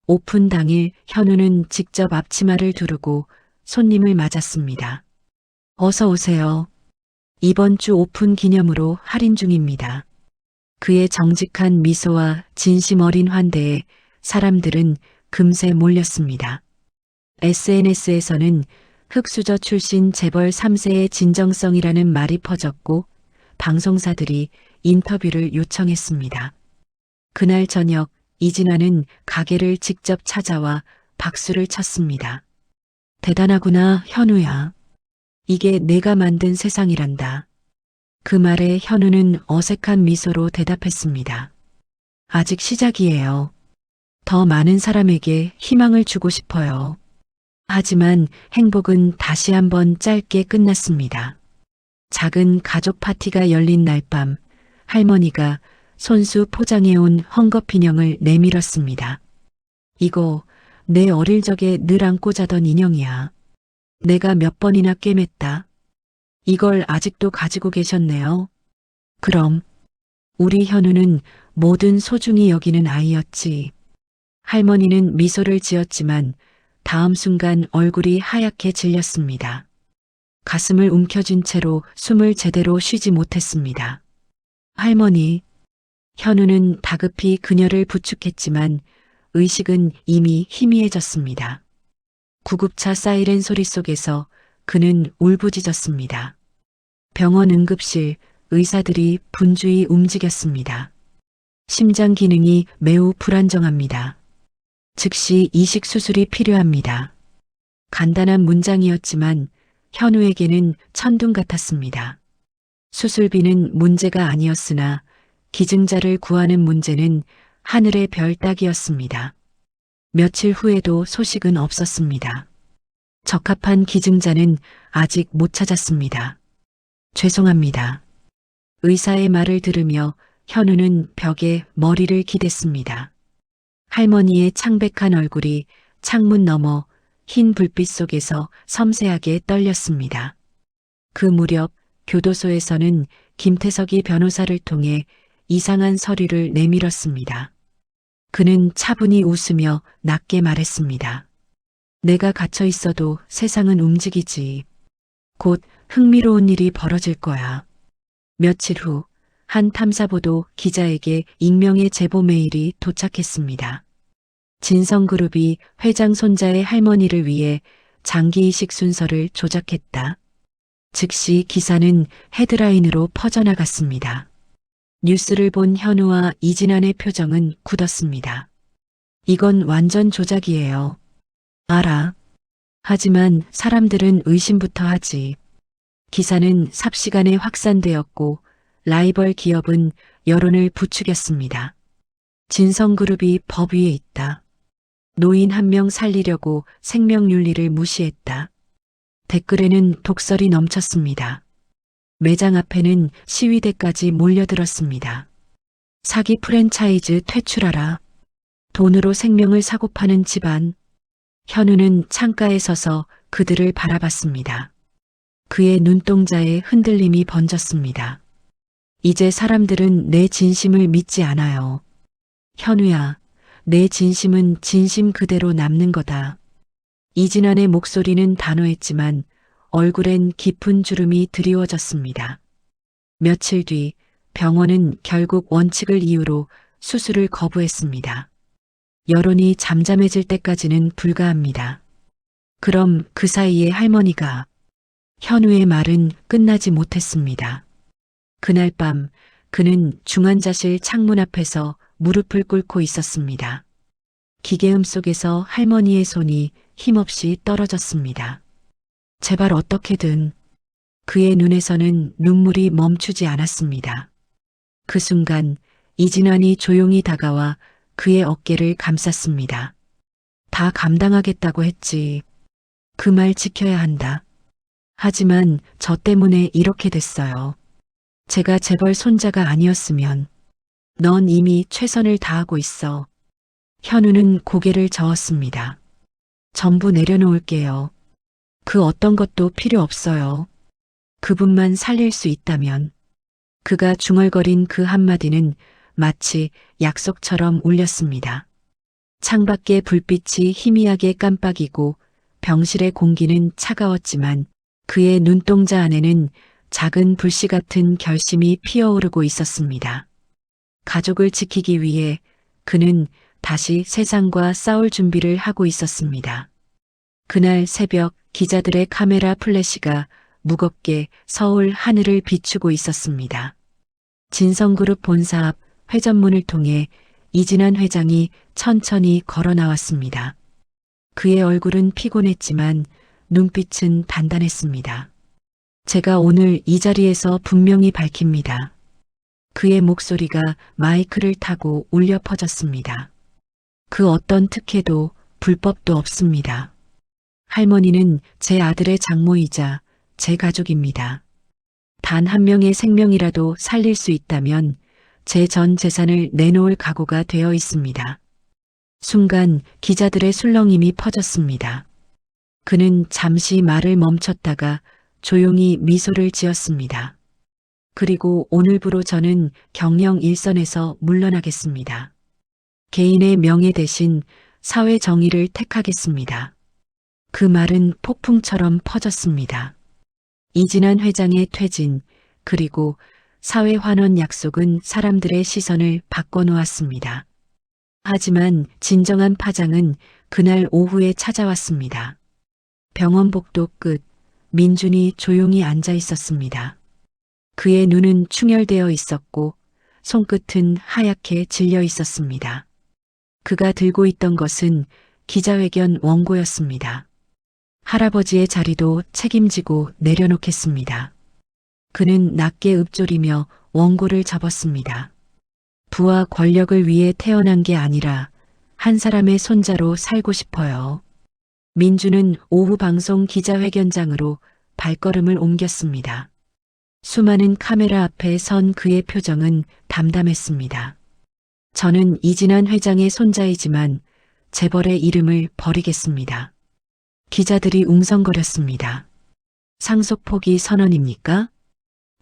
오픈 당일 현우는 직접 앞치마를 두르고 손님을 맞았습니다. 어서 오세요. 이번 주 오픈 기념으로 할인 중입니다. 그의 정직한 미소와 진심 어린 환대에 사람들은 금세 몰렸습니다. SNS에서는 흑수저 출신 재벌 3세의 진정성이라는 말이 퍼졌고 방송사들이 인터뷰를 요청했습니다. 그날 저녁 이진아는 가게를 직접 찾아와 박수를 쳤습니다. 대단하구나, 현우야. 이게 내가 만든 세상이란다. 그 말에 현우는 어색한 미소로 대답했습니다. 아직 시작이에요. 더 많은 사람에게 희망을 주고 싶어요. 하지만 행복은 다시 한번 짧게 끝났습니다. 작은 가족 파티가 열린 날 밤 할머니가 손수 포장해온 헝겊 인형을 내밀었습니다. 이거 내 어릴 적에 늘 안고 자던 인형이야. 내가 몇 번이나 꿰맸다. 이걸 아직도 가지고 계셨네요. 그럼 우리 현우는 뭐든 소중히 여기는 아이였지. 할머니는 미소를 지었지만 다음 순간 얼굴이 하얗게 질렸습니다. 가슴을 움켜쥔 채로 숨을 제대로 쉬지 못했습니다. 할머니, 현우는 다급히 그녀를 부축했지만 의식은 이미 희미해졌습니다. 구급차 사이렌 소리 속에서 그는 울부짖었습니다. 병원 응급실 의사들이 분주히 움직였습니다. 심장 기능이 매우 불안정합니다. 즉시 이식 수술이 필요합니다. 간단한 문장이었지만 현우에게는 천둥 같았습니다. 수술비는 문제가 아니었으나 기증자를 구하는 문제는 하늘의 별 따기였습니다. 며칠 후에도 소식은 없었습니다. 적합한 기증자는 아직 못 찾았습니다. 죄송합니다. 의사의 말을 들으며 현우는 벽에 머리를 기댔습니다. 할머니의 창백한 얼굴이 창문 너머 흰 불빛 속에서 섬세하게 떨렸습니다. 그 무렵 교도소에서는 김태석이 변호사를 통해 이상한 서류를 내밀었습니다. 그는 차분히 웃으며 낮게 말했습니다. 내가 갇혀 있어도 세상은 움직이지. 곧 흥미로운 일이 벌어질 거야. 며칠 후 한 탐사보도 기자에게 익명의 제보 메일이 도착했습니다. 진성그룹이 회장 손자의 할머니를 위해 장기 이식 순서를 조작했다. 즉시 기사는 헤드라인으로 퍼져나갔습니다. 뉴스를 본 현우와 이진환의 표정은 굳었습니다. 이건 완전 조작이에요. 알아. 하지만 사람들은 의심부터 하지. 기사는 삽시간에 확산되었고 라이벌 기업은 여론을 부추겼습니다. 진성그룹이 법 위에 있다. 노인 한 명 살리려고 생명윤리를 무시했다. 댓글에는 독설이 넘쳤습니다. 매장 앞에는 시위대까지 몰려들었습니다. 사기 프랜차이즈 퇴출하라. 돈으로 생명을 사고 파는 집안. 현우는 창가에 서서 그들을 바라봤습니다. 그의 눈동자에 흔들림이 번졌습니다. 이제 사람들은 내 진심을 믿지 않아요. 현우야, 내 진심은 진심 그대로 남는 거다. 이진환의 목소리는 단호했지만 얼굴엔 깊은 주름이 드리워졌습니다. 며칠 뒤 병원은 결국 원칙을 이유로 수술을 거부했습니다. 여론이 잠잠해질 때까지는 불가합니다. 그럼 그 사이에 할머니가 현우의 말은 끝나지 못했습니다. 그날 밤 그는 중환자실 창문 앞에서 무릎을 꿇고 있었습니다. 기계음 속에서 할머니의 손이 힘없이 떨어졌습니다. 제발 어떻게든. 그의 눈에서는 눈물이 멈추지 않았습니다. 그 순간 이진환이 조용히 다가와 그의 어깨를 감쌌습니다. 다 감당하겠다고 했지. 그 말 지켜야 한다. 하지만 저 때문에 이렇게 됐어요. 제가 재벌 손자가 아니었으면 넌 이미 최선을 다하고 있어. 현우는 고개를 저었습니다. 전부 내려놓을게요. 그 어떤 것도 필요 없어요. 그분만 살릴 수 있다면. 그가 중얼거린 그 한마디는 마치 약속처럼 울렸습니다. 창밖의 불빛이 희미하게 깜빡이고 병실의 공기는 차가웠지만 그의 눈동자 안에는 작은 불씨 같은 결심이 피어오르고 있었습니다. 가족을 지키기 위해 그는 다시 세상과 싸울 준비를 하고 있었습니다. 그날 새벽 기자들의 카메라 플래시가 무겁게 서울 하늘을 비추고 있었습니다. 진성그룹 본사 앞 회전문을 통해 이진환 회장이 천천히 걸어 나왔습니다. 그의 얼굴은 피곤했지만 눈빛은 단단했습니다. 제가 오늘 이 자리에서 분명히 밝힙니다. 그의 목소리가 마이크를 타고 울려 퍼졌습니다. 그 어떤 특혜도 불법도 없습니다. 할머니는 제 아들의 장모이자 제 가족입니다. 단 한 명의 생명이라도 살릴 수 있다면 제 전 재산을 내놓을 각오가 되어 있습니다. 순간 기자들의 술렁임이 퍼졌습니다. 그는 잠시 말을 멈췄다가 조용히 미소를 지었습니다. 그리고 오늘부로 저는 경영 일선에서 물러나겠습니다. 개인의 명예 대신 사회 정의를 택하겠습니다. 그 말은 폭풍처럼 퍼졌습니다. 이진환 회장의 퇴진, 그리고 사회 환원 약속은 사람들의 시선을 바꿔놓았습니다. 하지만 진정한 파장은 그날 오후에 찾아왔습니다. 병원 복도 끝, 민준이 조용히 앉아 있었습니다. 그의 눈은 충혈되어 있었고 손끝은 하얗게 질려 있었습니다. 그가 들고 있던 것은 기자회견 원고였습니다. 할아버지의 자리도 책임지고 내려놓겠습니다. 그는 낮게 읊조리며 원고를 접었습니다. 부와 권력을 위해 태어난 게 아니라 한 사람의 손자로 살고 싶어요. 민주는 오후 방송 기자회견장으로 발걸음을 옮겼습니다. 수많은 카메라 앞에 선 그의 표정은 담담했습니다. 저는 이진환 회장의 손자이지만 재벌의 이름을 버리겠습니다. 기자들이 웅성거렸습니다. 상속 포기 선언입니까?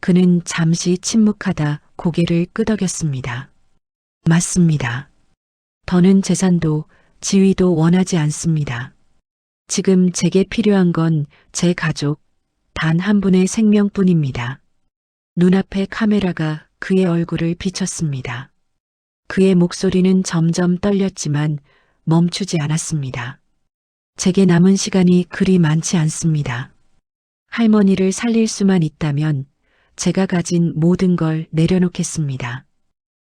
그는 잠시 침묵하다 고개를 끄덕였습니다. 맞습니다. 더는 재산도 지위도 원하지 않습니다. 지금 제게 필요한 건 제 가족, 단 한 분의 생명뿐입니다. 눈앞에 카메라가 그의 얼굴을 비췄습니다. 그의 목소리는 점점 떨렸지만 멈추지 않았습니다. 제게 남은 시간이 그리 많지 않습니다. 할머니를 살릴 수만 있다면 제가 가진 모든 걸 내려놓겠습니다.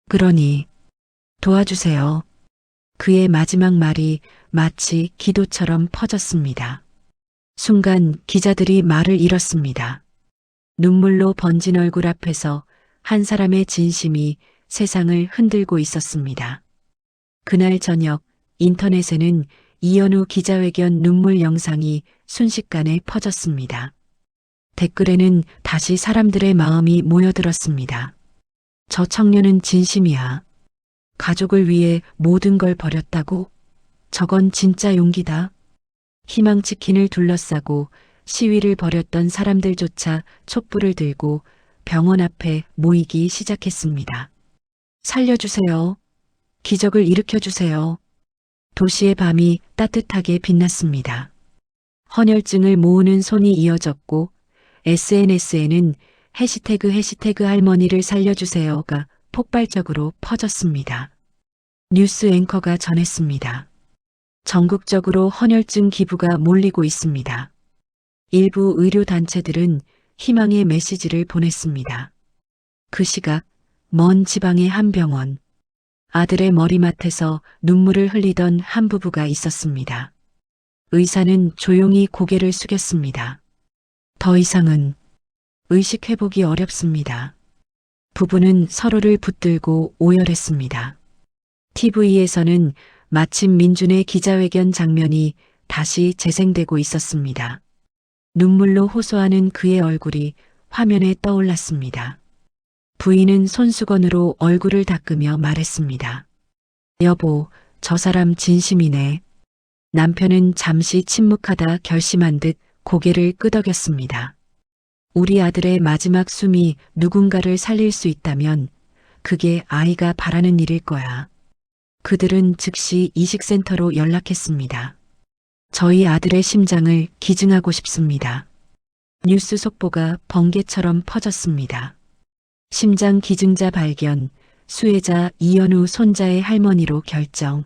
그러니 도와주세요. 그의 마지막 말이 마치 기도처럼 퍼졌습니다. 순간 기자들이 말을 잃었습니다. 눈물로 번진 얼굴 앞에서 한 사람의 진심이 세상을 흔들고 있었습니다. 그날 저녁 인터넷에는 이현우 기자회견 눈물 영상이 순식간에 퍼졌습니다. 댓글에는 다시 사람들의 마음이 모여들었습니다. 저 청년은 진심이야. 가족을 위해 모든 걸 버렸다고? 저건 진짜 용기다. 희망 치킨을 둘러싸고 시위를 벌였던 사람들조차 촛불을 들고 병원 앞에 모이기 시작했습니다. 살려주세요. 기적을 일으켜주세요. 도시의 밤이 따뜻하게 빛났습니다. 헌혈증을 모으는 손이 이어졌고 SNS에는 해시태그 할머니를 살려주세요가 폭발적으로 퍼졌습니다. 뉴스 앵커가 전했습니다. 전국적으로 헌혈증 기부가 몰리고 있습니다. 일부 의료단체들은 희망의 메시지를 보냈습니다. 그 시각 먼 지방의 한 병원, 아들의 머리맡에서 눈물을 흘리던 한 부부가 있었습니다. 의사는 조용히 고개를 숙였습니다. 더 이상은 의식 회복이 어렵습니다. 부부는 서로를 붙들고 오열했습니다. TV에서는 마침 민준의 기자회견 장면이 다시 재생되고 있었습니다. 눈물로 호소하는 그의 얼굴이 화면에 떠올랐습니다. 부인은 손수건으로 얼굴을 닦으며 말했습니다. 여보, 저 사람 진심이네. 남편은 잠시 침묵하다 결심한 듯 고개를 끄덕였습니다. 우리 아들의 마지막 숨이 누군가를 살릴 수 있다면 그게 아이가 바라는 일일 거야. 그들은 즉시 이식센터로 연락했습니다. 저희 아들의 심장을 기증하고 싶습니다. 뉴스 속보가 번개처럼 퍼졌습니다. 심장 기증자 발견, 수혜자 이현우 손자의 할머니로 결정.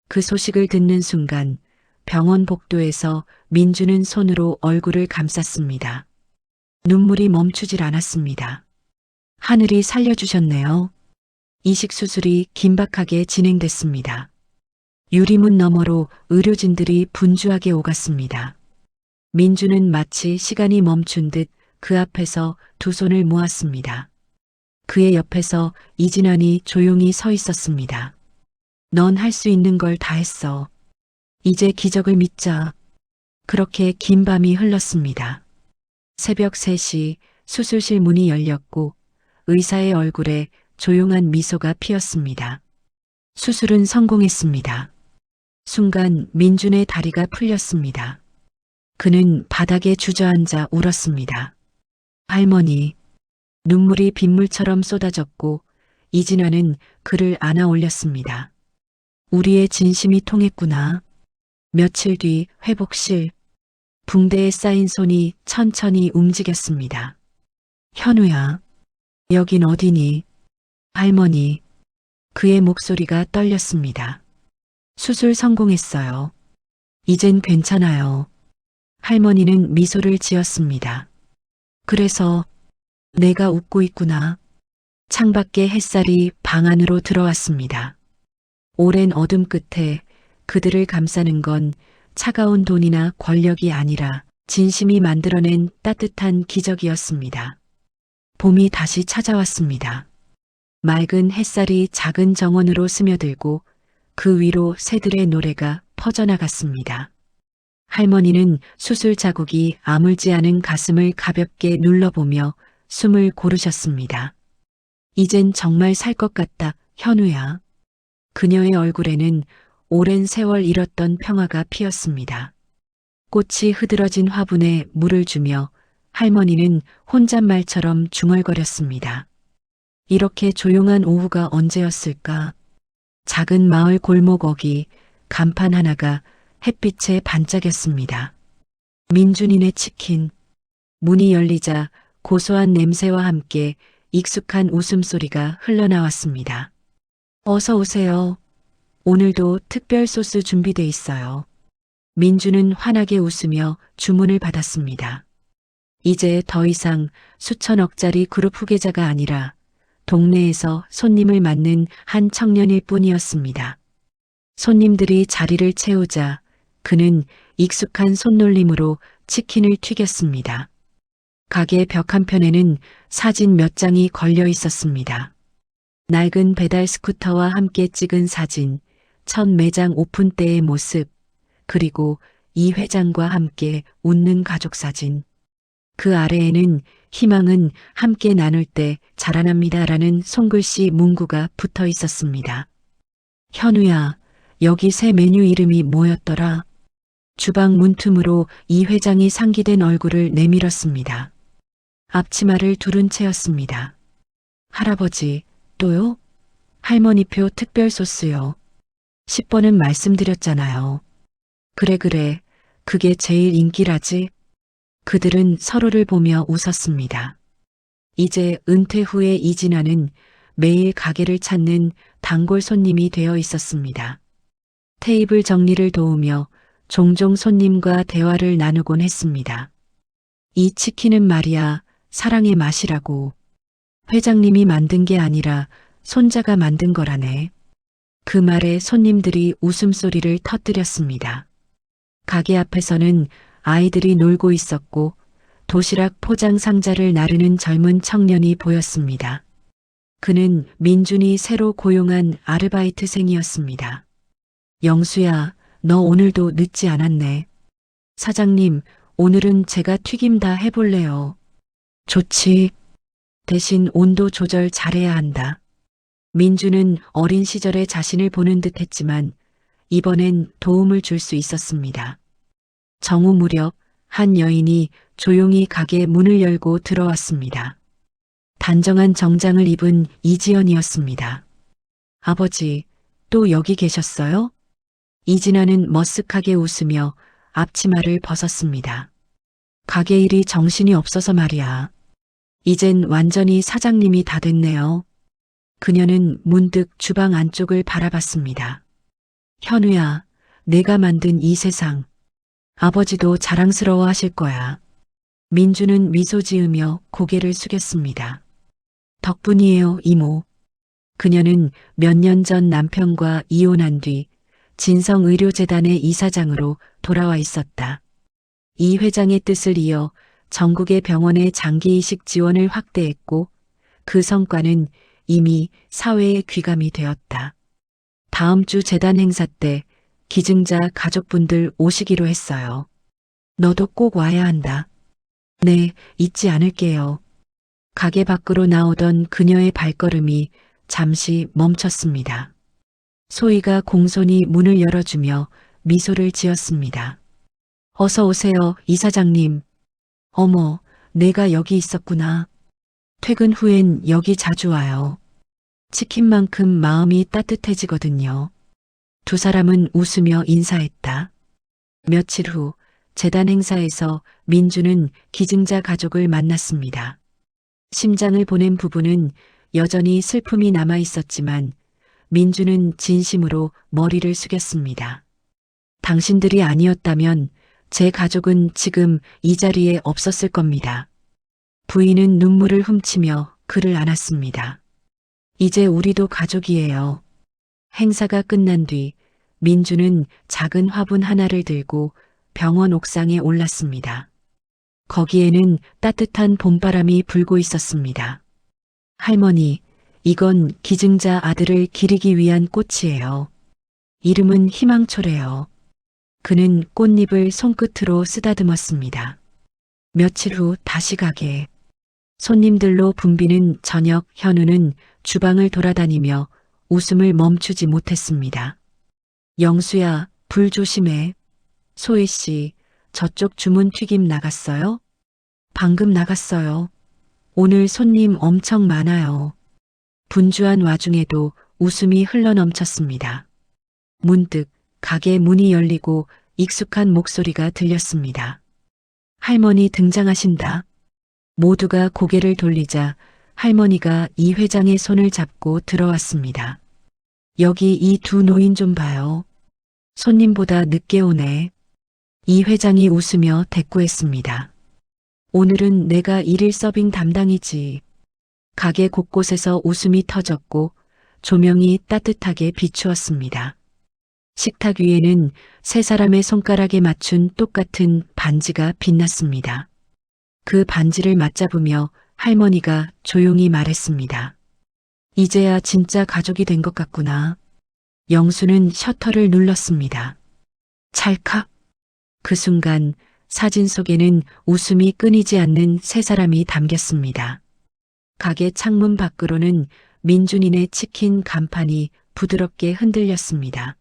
그 소식을 듣는 순간 병원 복도에서 민주는 손으로 얼굴을 감쌌습니다. 눈물이 멈추질 않았습니다. 하늘이 살려주셨네요. 이식 수술이 긴박하게 진행됐습니다. 유리문 너머로 의료진들이 분주하게 오갔습니다. 민주는 마치 시간이 멈춘 듯 그 앞에서 두 손을 모았습니다. 그의 옆에서 이진환이 조용히 서 있었습니다. 넌 할 수 있는 걸 다 했어. 이제 기적을 믿자. 그렇게 긴 밤이 흘렀습니다. 새벽 3시 수술실 문이 열렸고 의사의 얼굴에 조용한 미소가 피었습니다. 수술은 성공했습니다. 순간 민준의 다리가 풀렸습니다. 그는 바닥에 주저앉아 울었습니다. 할머니, 눈물이 빗물처럼 쏟아졌고 이진아는 그를 안아 올렸습니다. 우리의 진심이 통했구나. 며칠 뒤 회복실, 붕대에 쌓인 손이 천천히 움직였습니다. 현우야, 여긴 어디니? 할머니, 그의 목소리가 떨렸습니다. 수술 성공했어요. 이젠 괜찮아요. 할머니는 미소를 지었습니다. 그래서 내가 웃고 있구나. 창밖에 햇살이 방 안으로 들어왔습니다. 오랜 어둠 끝에 그들을 감싸는 건 차가운 돈이나 권력이 아니라 진심이 만들어낸 따뜻한 기적이었습니다. 봄이 다시 찾아왔습니다. 맑은 햇살이 작은 정원으로 스며들고 그 위로 새들의 노래가 퍼져나갔습니다. 할머니는 수술 자국이 아물지 않은 가슴을 가볍게 눌러보며 숨을 고르셨습니다. 이젠 정말 살 것 같다, 현우야. 그녀의 얼굴에는 오랜 세월 잃었던 평화가 피었습니다. 꽃이 흐드러진 화분에 물을 주며 할머니는 혼잣말처럼 중얼거렸습니다. 이렇게 조용한 오후가 언제였을까? 작은 마을 골목 어귀 간판 하나가 햇빛에 반짝였습니다. 민준이네 치킨. 문이 열리자 고소한 냄새와 함께 익숙한 웃음소리가 흘러나왔습니다. 어서 오세요. 오늘도 특별 소스 준비돼 있어요. 민주는 환하게 웃으며 주문을 받았습니다. 이제 더 이상 수천억짜리 그룹 후계자가 아니라 동네에서 손님을 맞는 한 청년일 뿐이었습니다. 손님들이 자리를 채우자 그는 익숙한 손놀림으로 치킨을 튀겼습니다. 가게 벽 한편에는 사진 몇 장이 걸려 있었습니다. 낡은 배달 스쿠터와 함께 찍은 사진, 첫 매장 오픈 때의 모습, 그리고 이 회장과 함께 웃는 가족 사진. 그 아래에는 희망은 함께 나눌 때 자라납니다라는 손글씨 문구가 붙어 있었습니다. 현우야, 여기 새 메뉴 이름이 뭐였더라? 주방 문틈으로 이 회장이 상기된 얼굴을 내밀었습니다. 앞치마를 두른 채였습니다. 할아버지, 또요? 할머니표 특별 소스요. 10번은 말씀드렸잖아요. 그래, 그게 제일 인기라지? 그들은 서로를 보며 웃었습니다. 이제 은퇴 후에 이진아는 매일 가게를 찾는 단골 손님이 되어 있었습니다. 테이블 정리를 도우며 종종 손님과 대화를 나누곤 했습니다. 이 치킨은 말이야, 사랑의 맛이라고. 회장님이 만든 게 아니라 손자가 만든 거라네. 그 말에 손님들이 웃음소리를 터뜨렸습니다. 가게 앞에서는 아이들이 놀고 있었고 도시락 포장 상자를 나르는 젊은 청년이 보였습니다. 그는 민준이 새로 고용한 아르바이트생이었습니다. 영수야, 너 오늘도 늦지 않았네. 사장님, 오늘은 제가 튀김 다 해볼래요. 좋지. 대신 온도 조절 잘해야 한다. 민주는 어린 시절의 자신을 보는 듯 했지만 이번엔 도움을 줄 수 있었습니다. 정오 무렵 한 여인이 조용히 가게 문을 열고 들어왔습니다. 단정한 정장을 입은 이지연이었습니다. 아버지, 또 여기 계셨어요? 이진아는 머쓱하게 웃으며 앞치마를 벗었습니다. 가게 일이 정신이 없어서 말이야. 이젠 완전히 사장님이 다 됐네요. 그녀는 문득 주방 안쪽을 바라봤습니다. 현우야, 내가 만든 이 세상. 아버지도 자랑스러워 하실 거야. 민주는 미소 지으며 고개를 숙였습니다. 덕분이에요, 이모. 그녀는 몇 년 전 남편과 이혼한 뒤 진성의료재단의 이사장으로 돌아와 있었다. 이 회장의 뜻을 이어 전국의 병원의 장기이식 지원을 확대했고 그 성과는 이미 사회에 귀감이 되었다. 다음 주 재단 행사 때 기증자 가족분들 오시기로 했어요. 너도 꼭 와야 한다. 네, 잊지 않을게요. 가게 밖으로 나오던 그녀의 발걸음이 잠시 멈췄습니다. 소희가 공손히 문을 열어주며 미소를 지었습니다. 어서 오세요, 이사장님. 어머, 내가 여기 있었구나. 퇴근 후엔 여기 자주 와요. 치킨만큼 마음이 따뜻해지거든요. 두 사람은 웃으며 인사했다. 며칠 후 재단 행사에서 민주는 기증자 가족을 만났습니다. 심장을 보낸 부부는 여전히 슬픔이 남아 있었지만 민주는 진심으로 머리를 숙였습니다. 당신들이 아니었다면 제 가족은 지금 이 자리에 없었을 겁니다. 부인은 눈물을 훔치며 그를 안았습니다. 이제 우리도 가족이에요. 행사가 끝난 뒤 민주는 작은 화분 하나를 들고 병원 옥상에 올랐습니다. 거기에는 따뜻한 봄바람이 불고 있었습니다. 할머니, 이건 기증자 아들을 기리기 위한 꽃이에요. 이름은 희망초래요. 그는 꽃잎을 손끝으로 쓰다듬었습니다. 며칠 후 다시 가게. 손님들로 붐비는 저녁, 현우는 주방을 돌아다니며 웃음을 멈추지 못했습니다. 영수야, 불 조심해. 소희 씨, 저쪽 주문 튀김 나갔어요? 방금 나갔어요. 오늘 손님 엄청 많아요. 분주한 와중에도 웃음이 흘러넘쳤습니다. 문득 가게 문이 열리고 익숙한 목소리가 들렸습니다. 할머니 등장하신다. 모두가 고개를 돌리자 할머니가 이 회장의 손을 잡고 들어왔습니다. 여기 이 두 노인 좀 봐요. 손님보다 늦게 오네. 이 회장이 웃으며 대꾸했습니다. 오늘은 내가 일일 서빙 담당이지. 가게 곳곳에서 웃음이 터졌고 조명이 따뜻하게 비추었습니다. 식탁 위에는 세 사람의 손가락에 맞춘 똑같은 반지가 빛났습니다. 그 반지를 맞잡으며 할머니가 조용히 말했습니다. 이제야 진짜 가족이 된 것 같구나. 영수는 셔터를 눌렀습니다. 찰칵. 그 순간 사진 속에는 웃음이 끊이지 않는 세 사람이 담겼습니다. 가게 창문 밖으로는 민준이네 치킨 간판이 부드럽게 흔들렸습니다.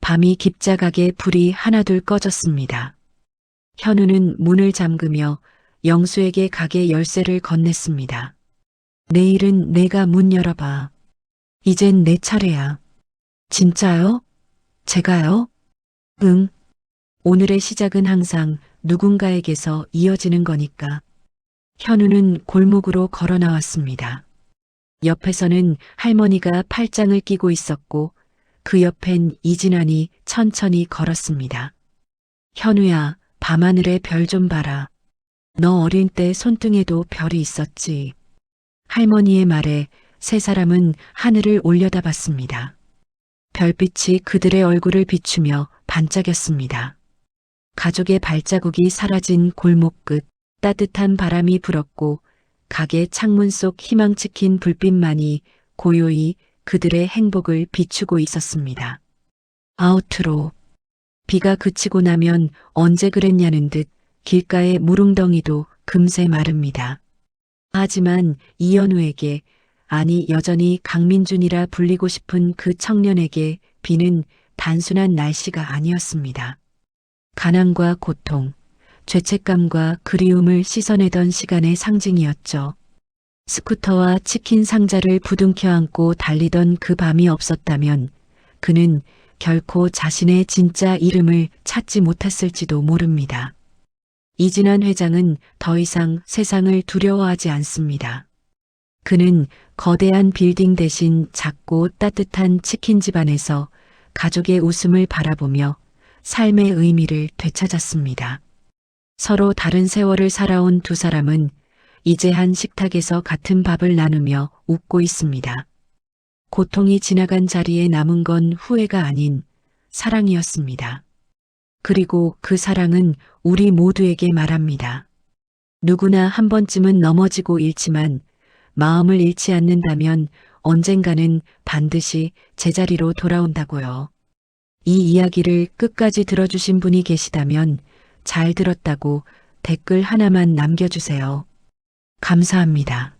밤이 깊자가게 불이 하나둘 꺼졌습니다. 현우는 문을 잠그며 영수에게 가게 열쇠를 건넸습니다. 내일은 내가 문 열어봐. 이젠 내 차례야. 진짜요? 제가요? 응. 오늘의 시작은 항상 누군가에게서 이어지는 거니까. 현우는 골목으로 걸어 나왔습니다. 옆에서는 할머니가 팔짱을 끼고 있었고 그 옆엔 이진환이 천천히 걸었습니다. 현우야, 밤하늘에 별 좀 봐라. 너 어린 때 손등에도 별이 있었지. 할머니의 말에 세 사람은 하늘을 올려다봤습니다. 별빛이 그들의 얼굴을 비추며 반짝였습니다. 가족의 발자국이 사라진 골목 끝 따뜻한 바람이 불었고 가게 창문 속 희망치킨 불빛만이 고요히 그들의 행복을 비추고 있었습니다. 아우트로. 비가 그치고 나면 언제 그랬냐는 듯 길가의 무릉덩이도 금세 마릅니다. 하지만 이현우에게, 아니 여전히 강민준이라 불리고 싶은 그 청년에게 비는 단순한 날씨가 아니었습니다. 가난과 고통, 죄책감과 그리움을 씻어내던 시간의 상징이었죠. 스쿠터와 치킨 상자를 부둥켜 안고 달리던 그 밤이 없었다면 그는 결코 자신의 진짜 이름을 찾지 못했을지도 모릅니다. 이진환 회장은 더 이상 세상을 두려워하지 않습니다. 그는 거대한 빌딩 대신 작고 따뜻한 치킨집 안에서 가족의 웃음을 바라보며 삶의 의미를 되찾았습니다. 서로 다른 세월을 살아온 두 사람은 이제 한 식탁에서 같은 밥을 나누며 웃고 있습니다. 고통이 지나간 자리에 남은 건 후회가 아닌 사랑이었습니다. 그리고 그 사랑은 우리 모두에게 말합니다. 누구나 한 번쯤은 넘어지고 잃지만 마음을 잃지 않는다면 언젠가는 반드시 제자리로 돌아온다고요. 이 이야기를 끝까지 들어주신 분이 계시다면 잘 들었다고 댓글 하나만 남겨주세요. 감사합니다.